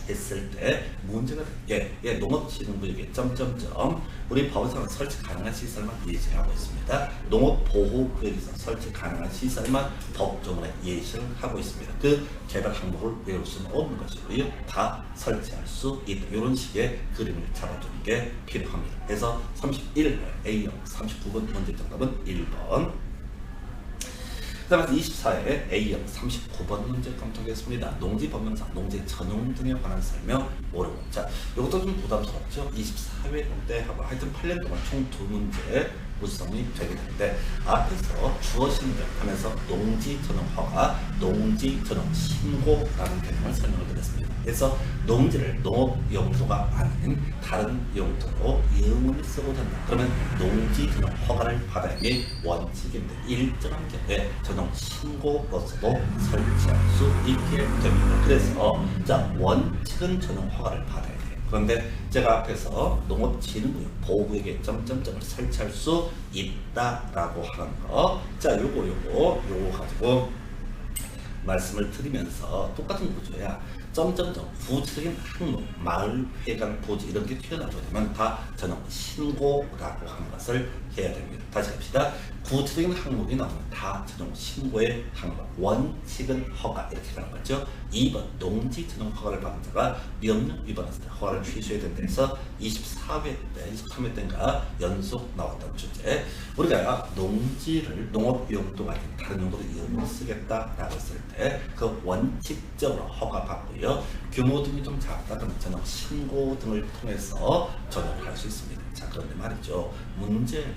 했을 때 문제가 농업진흥구역에 점점점 우리 법에서는 설치 가능한 시설만 예시하고 있습니다. 농업보호구역에서 설치 가능한 시설만 법조문에 예시를 하고 있습니다. 그 개발 항목을 외울 수는 없는 것이고요. 다 설치할 수 있다. 이런 식의 그림을 잡아주는 게 필요합니다. 그래서 31회 A형 39번 문제 정답은 1번. 그 다음에 24회 A형 39번 문제 검토하겠습니다. 농지법령상 농지 전용 등에 관한 설명 모르고. 자, 이것도 좀 부담스럽죠. 24회 때하고 하여튼 8년 동안 총 2문제 구성이 되게 되는데 앞에서 주어진 하면서 농지 전용 허가, 농지 전용 신고라는 개념을 설명을 드렸습니다. 그래서 농지를 농업 용도가 아닌 다른 용도로 영원히 쓰고 된다. 그러면 농지 전용 허가를 받아야 하는 원칙인데 일정한 경우에 전용 신고로서도 설치할 수 있게 됩니다. 그래서 자, 원칙은 전용 허가를 받아야 돼요. 그런데 제가 앞에서 농업진흥구역 보호구역에 점점점을 설치할 수 있다라고 하는 거. 자, 요거 가지고 말씀을 드리면서 똑같은 구조야. 점점점 구체적인 항목, 마을 회관 부지 이런 게 튀어나오게 되면 다 전용 신고라고 하는 것을 해야 됩니다. 다시 합시다. 구체적인 항목이 나오면 다 전용 신고의 항목, 원칙은 허가 이렇게 가는 거죠. 2번 농지 전용 허가를 받은 자가 명령 위반했을 때 허가를 취소해야 된다 해서 24회 때, 23회 때인가 연속 나왔던 주제. 우리가 농지를 농업 용도가 아닌 다른 용도로 이용을 쓰겠다라고 했을 때 그 원칙적으로 허가받고요. 규모 등이 좀 작다 그러면 전용 신고 등을 통해서 전용을 할 수 있습니다. 자, 그런데 말이죠. 문제는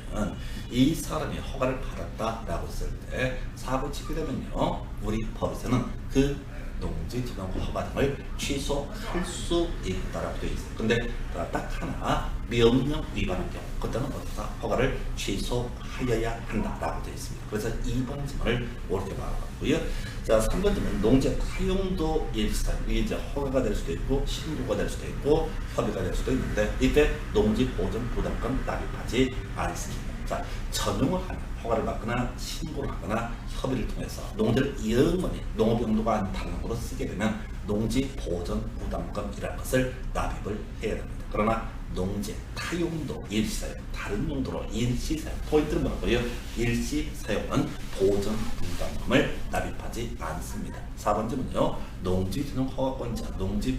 이 사람이 허가를 받았다라고 했을 때 사고 치게 되면요. 우리 법에서는 그 농지 전용 허가 등을 취소할 수 있다라고 되어 있어요. 근데 딱 하나 명령 위반한 경우 그때는 어떻다 허가를 취소하여야 한다라고 되어 있습니다. 그래서 2번 질문을 옳게 말하고요. 자, 3번 질문 농지 사용도 일시사용 이게 이제 허가가 될 수도 있고 신고가 될 수도 있고 협의가 될 수도 있는데 이때 농지 보전 부담금 납입하지 않습니다. 자, 전용을 하면 허가를 받거나 신고를 하거나 협의를 통해서 농지를 영원히 농업 용도가 아닌 다른 용도로 쓰게 되면 농지 보전 부담금이라는 것을 납입을 해야 됩니다. 그러나 농지 타용도 일시사용 다른 용도로 일시사용 포인트는 뭐라고요? 일시사용은 보전 부담금을 납입하지 않습니다. 4번째는요. 농지 전용 허가권자 농지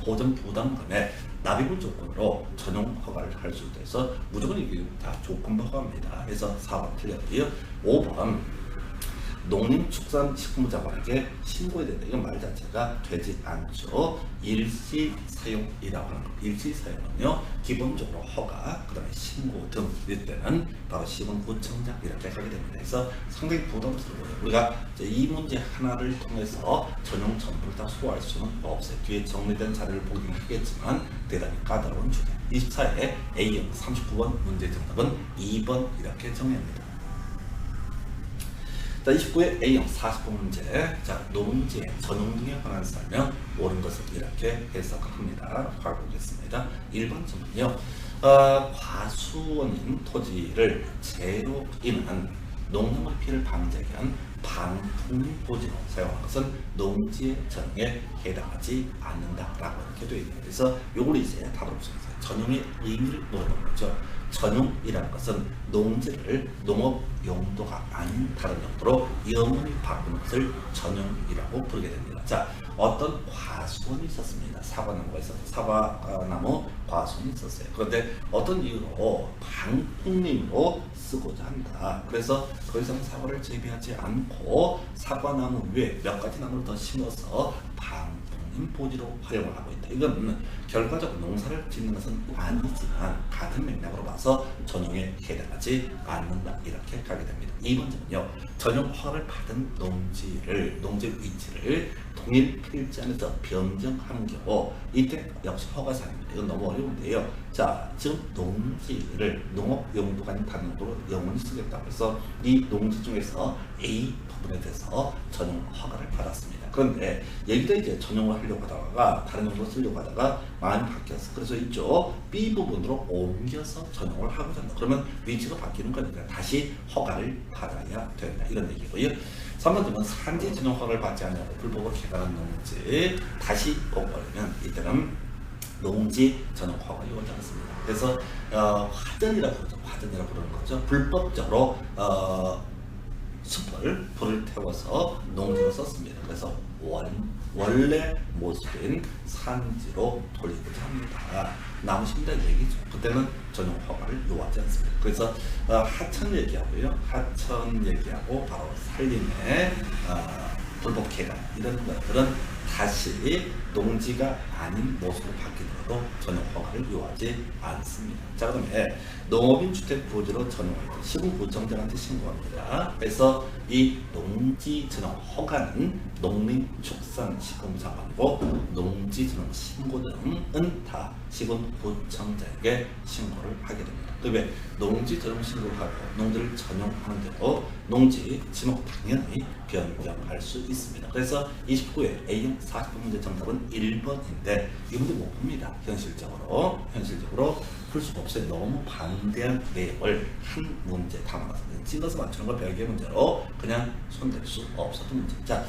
보전 부담금에 납입을 조건으로 전용 허가를 할 수 있어서 무조건 이게 다 조건 허가입니다. 그래서 4번 틀렸고요. 5번 농림축산식품자관에게 신고해야 된다. 이건 말 자체가 되지 않죠. 일시사용이라고 하는 거. 일시사용은요. 기본적으로 허가, 그 다음에 신고 등 이럴 때는 바로 시군구청장 이렇게 하게 됩니다. 그래서 상당히 부담스러워요. 우리가 이제 이 문제 하나를 통해서 전용 전부를 다 소화할 수는 없어요. 뒤에 정리된 자료를 보긴 하겠지만 대단히 까다로운 주제. 24회 A형 39번 문제 정답은 2번 이렇게 정리합니다. 자, 29회 A형 40번 문제. 자, 농지 전용 등에 관한 설명 옳은 것을 이렇게 해석합니다. 가보겠습니다. 1번 질문은요. 과수원인 토지를 재로 인한 농작물 피해를 방지하기 위한 방풍부지로 사용하는 것은 농지의 전용에 해당하지 않는다라고 이렇게 되어 있습니다. 그래서 요걸 이제 답으로 보겠습니다. 전용의 의미를 물어보는 거죠. 전용이라는 것은 농지를 농업 용도가 아닌 다른 용도로 영원히 바꾸는 것을 전용이라고 부르게 됩니다. 자, 어떤 과수원이 있었습니다. 사과나무가 있어서 사과나무 과수원이 있었어요. 그런데 어떤 이유로 방풍림으로 쓰고자 한다. 그래서 더 이상 사과를 재배하지 않고 사과나무 위에 몇 가지 나무를 더 심어서 방풍림 보지로 활용을 하고 있다. 이건 결과적으로 농사를 짓는 것은 아니지만 같은 맥락으로 봐서 전용에 해당하지 않는다. 이렇게 가게 됩니다. 2번 점은요. 전용 허가를 받은 농지 위치를 동일 필지 안에서 변경하는 경우 이때 역시 허가사항입니다. 이건 너무 어려운데요. 자, 지금 농지를 농업 용도가 아닌 다른 용도로 영원히 쓰겠다고 해서 이 농지 중에서 A 부분에 대해서 전용 허가를 받았습니다. 그런데 여기다 이제 전용을 하려고 하다가 다른 용도로 쓰려고 하다가 마음이 바뀌었어. 그래서 이쪽 B 부분으로 옮겨서 전용을 하고자 한다. 그러면 위치가 바뀌는 거니까 다시 허가를 받아야 된다. 이런 얘기고요. 3번째는 산지 전용 허가를 받지 않냐고 불법으로 개발한 농지 다시 보고하려면 이때는 농지 전용 허가가 요구하지 않습니다. 그래서 화전이라고 그러죠. 화전이라고 부르는 거죠. 불법적으로 숲을 불을 태워서 농지로 썼습니다. 그래서 원래 모습인 산지로 돌리고자 합니다. 나무십니다 얘기죠. 그때는 전용 허가를 요구하지 않습니다. 그래서 하천 얘기하고요. 하천 얘기하고 바로 산림의 불법 개발 이런 것들은 다시 농지가 아닌 모습으로 바뀌더라도 전용 허가를 요구하지 않습니다. 자, 그다음에 농업인 주택 부지로 전용할 때 시군구청장한테 신고합니다. 그래서 이 농지 전용 허가는 농림축산식품부 장관이고 농지 전용 신고 등은 다 시군구청장에게 신고를 하게 됩니다. 그다음에 농지 전용 신고를 하고 농지를 전용하는데도 농지 지목 당연히 변경할 수 있습니다. 그래서 29회 A형 40번 문제 정답은 1번인데 이 문제 못 봅니다. 현실적으로 풀 수가 없어요. 너무 방대한 내용을 한 문제 담아서 찔러서 맞추는 걸 별개의 문제로 그냥 손댈 수 없었던 문제. 자,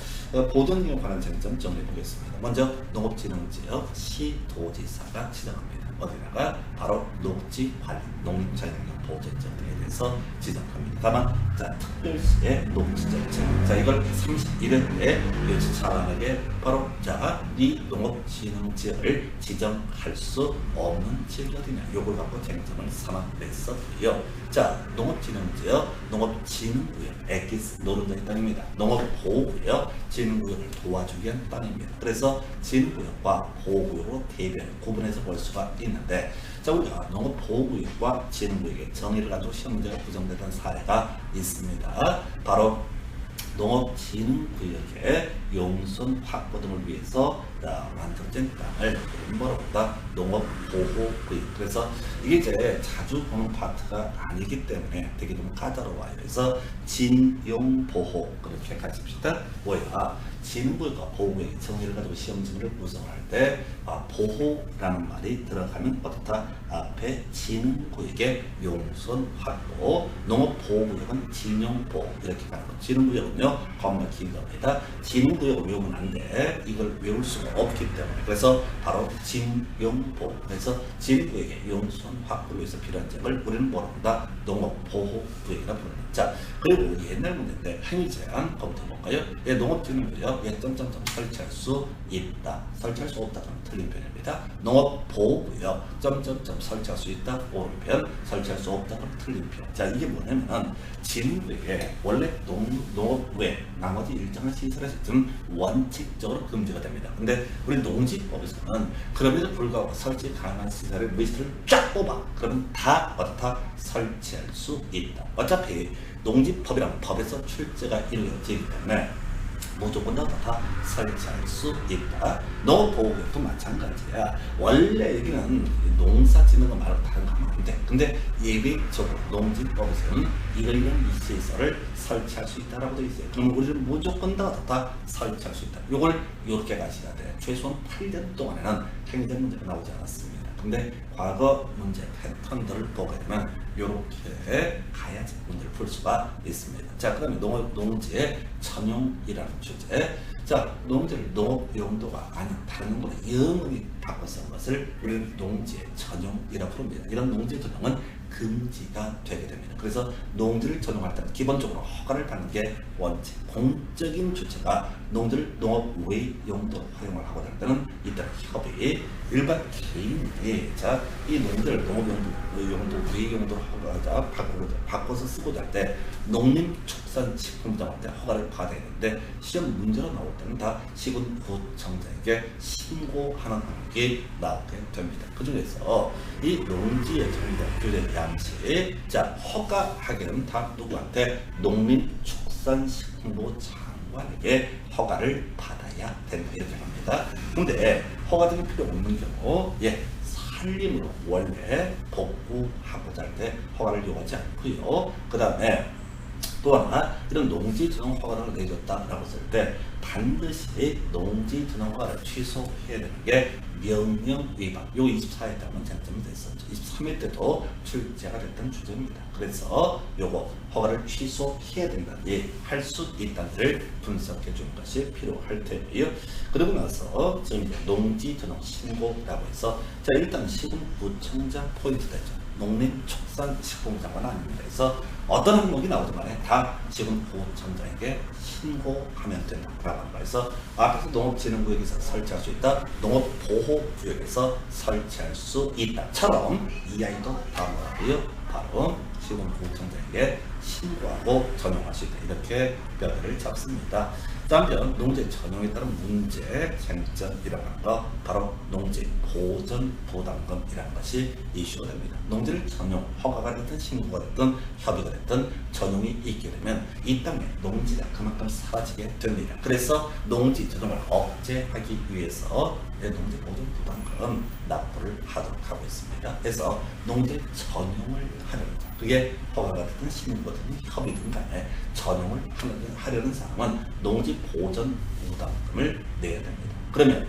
보존 이용에 관한 쟁점 정리해 보겠습니다. 먼저 농업진흥지역 시도지사가 지정합니다. 어디다가 바로 녹지관리, 농림자연환경 보호제정 등에 대해서 지정합니다. 다만 자, 특별시의 녹지정책. 자, 이걸 31회에 유치차관에게 바로 자, 이 농업진흥지역을 지정할 수 없는 지역이 어디냐. 요걸 갖고 쟁점을 삼아 냈었고요. 자, 농업진흥지역, 농업진흥구역, 엑기스 노른자의 땅입니다. 농업보호구역, 진흥구역을 도와주기 위한 땅입니다. 그래서 진흥구역과 보호구역으로 대별 구분해서 볼 수가 있는데, 자, 우리가 농업보호구역과 진흥구역의 정의를 가지고 시험 문제가 부정되던 사례가 있습니다. 바로 농업진흥구역의 용선 확보 등을 위해서 만들어진 땅을 뭐라고 한다? 농업보호구역. 그래서 이게 이제 자주 보는 파트가 아니기 때문에 되게 좀 까다로워요. 그래서 진용보호 그렇게 가집시다. 뭐야? 진구역과 보호구역의 정의를 가지고 시험지문을 구성할 때 보호라는 말이 들어가면 어떻다? 앞에 진구역의 용선 확보, 농업보호구역은 진용보호 이렇게 가는 거. 진구역은요 겁나 긴 겁니다. 진구역을 외우면 안 돼. 이걸 외울 수가 없기 때문에. 그래서 바로 진용보호. 그래서 진구역의 용선 확보를 위해서 필요한 지역을 우리는 뭐라고 한다? 농업보호구역이라 부릅니다. 자, 그리고 옛날 문제인데 행위제한 검토해볼까요? 농업진흥구역 점점점 설치할 수 있다. 설치할 수 없다. 그러면 틀린 편입니다. 농업보호구역 점점점 설치할 수 있다. 옳은 편. 설치할 수 없다. 그러면 틀린 편. 자, 이게 뭐냐면 진구역에 원래 농업 외 나머지 일정한 시설에서 좀 원칙적으로 금지가 됩니다. 근데 우리 농지법에서는 그럼에도 불구하고 설치 가능한 시설의 리스트를 쫙 뽑아. 그러면 다 어떻다? 설치할 수 있다. 어차피 농지법이란 법에서 출제가 이루어지기 때문에 무조건 다 설치할 수 있다. 농업보호구역도 마찬가지야. 원래 여기는 농사 짓는 거 말고 다른 거 하면 안 돼. 근데 예외적으로 농지법에서는 이런 이 시설을 설치할 수 있다라고 되어 있어요. 그럼 우리는 무조건 다 설치할 수 있다. 이걸 이렇게 가셔야 돼. 최소한 8년 동안에는 행위된 문제가 나오지 않았습니다. 근데 과거 문제 패턴들을 보게 되면 이렇게 가야지 문제를 풀 수가 있습니다. 자, 그다음에 농지의 전용이라는 주제. 자, 농지를 농업 용도가 아닌 다른 용도로 영원히 바꿔 쓴 것을 우리는 농지의 전용이라고 부릅니다. 이런 농지 전용은 금지가 되게 됩니다. 그래서 농지를 전용할 때는 기본적으로 허가를 받는 게 원칙, 공적인 주체가 농지를 농업 외 용도로 활용을 하고자 할 때는 이따 협의 일반 개인이 이 농지를 농업 용도 외 용도로 바꿔서 쓰고자 할 때 농림축산식품부장한테 허가를 받아야 되는데 시험 문제로 나올 때는 다 시군구청장에게 신고하는 항목이 나오게 됩니다. 그 중에서 이 농지의 정의된 규제 양식, 허가하기는 다 누구한테 농림축산식품부 장관에게 허가를 받아야 된다 이렇게 합니다. 근데 허가 등이 필요 없는 경우, 살림으로 원래 복구하고자 할 때 허가를 요구하지 않고요. 그 다음에 또 하나, 이런 농지 전용 허가를 내줬다라고 했을 때 반드시 농지 전용 허가를 취소해야 되는 게 명령 위반. 요 24회 때는 쟁점이 됐었죠. 23회 때도 출제가 됐던 주제입니다. 그래서 요거 허가를 취소해야 된다니 할 수 있다는지를 분석해 주는 것이 필요할 테고요. 그리고 나서 지금 이제 농지 전용 신고라고 해서 일단 시군구청장 포인트 되죠. 농림축산식품부장관 아닙니다. 그래서 어떤 항목이 나오든 간에 다 시군구청장에게 신고하면 된다라고 합니다. 그래서 앞에서 농업진흥구역에서 설치할 수 있다, 농업보호구역에서 설치할 수 있다처럼 이 아이도 다음으로 바로 시군구청장에게 신고하고 전용할 수 있다. 이렇게 뼈대를 잡습니다. 한편 농지 전용에 따른 문제 쟁점이라고 하는 거 바로 농지 보전 부담금이라는 것이 이슈가 됩니다. 농지를 전용 허가가 됐든 신고가 됐든 협의가 됐든 전용이 있게 되면 이 땅에 농지가 그만큼 사라지게 됩니다. 그래서 농지 전용을 억제하기 위해서 농지 보전 부담금 납부를 하도록 하고 있습니다. 그래서 농지 전용을 하려는 자, 그게 허가가 됐든 신고가 됐든 협의든 간에 전용을 하려는 사람은 농지 보전 부담금을 내야 됩니다. 그러면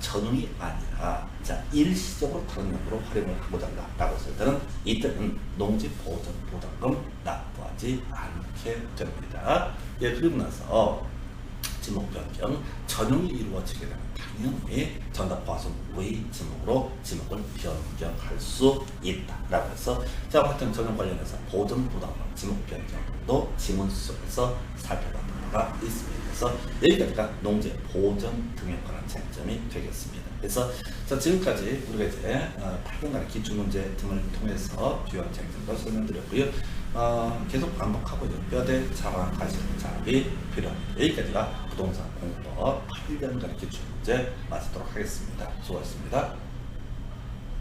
전용이 아니라 일시적으로 다른 용도로 활용을 하고자 한다라고 했을 때는 이때는 농지 보전 부담금 납부하지 않게 됩니다. 그리고 나서 지목 변경 전용이 이루어지게 되면 당연히 전답과정 외 지목으로 지목을 변경할 수 있다라고 해서 같은 전용 관련해서 보전 부담금 지목 변경도 지문 속에서 살펴봤던 바가 있습니다. 그래서 여기까지가 농지 보전 등에 관한 쟁점이 되겠습니다. 그래서 지금까지 우리가 이제 8분간의 기출문제 등을 통해서 주요 쟁점을 설명드렸고요. 계속 반복하고 뼈대 자랑하시는 작업이 필요합니다. 여기까지가 부동산 공법 8년간의 기출문제 마치도록 하겠습니다. 수고하셨습니다.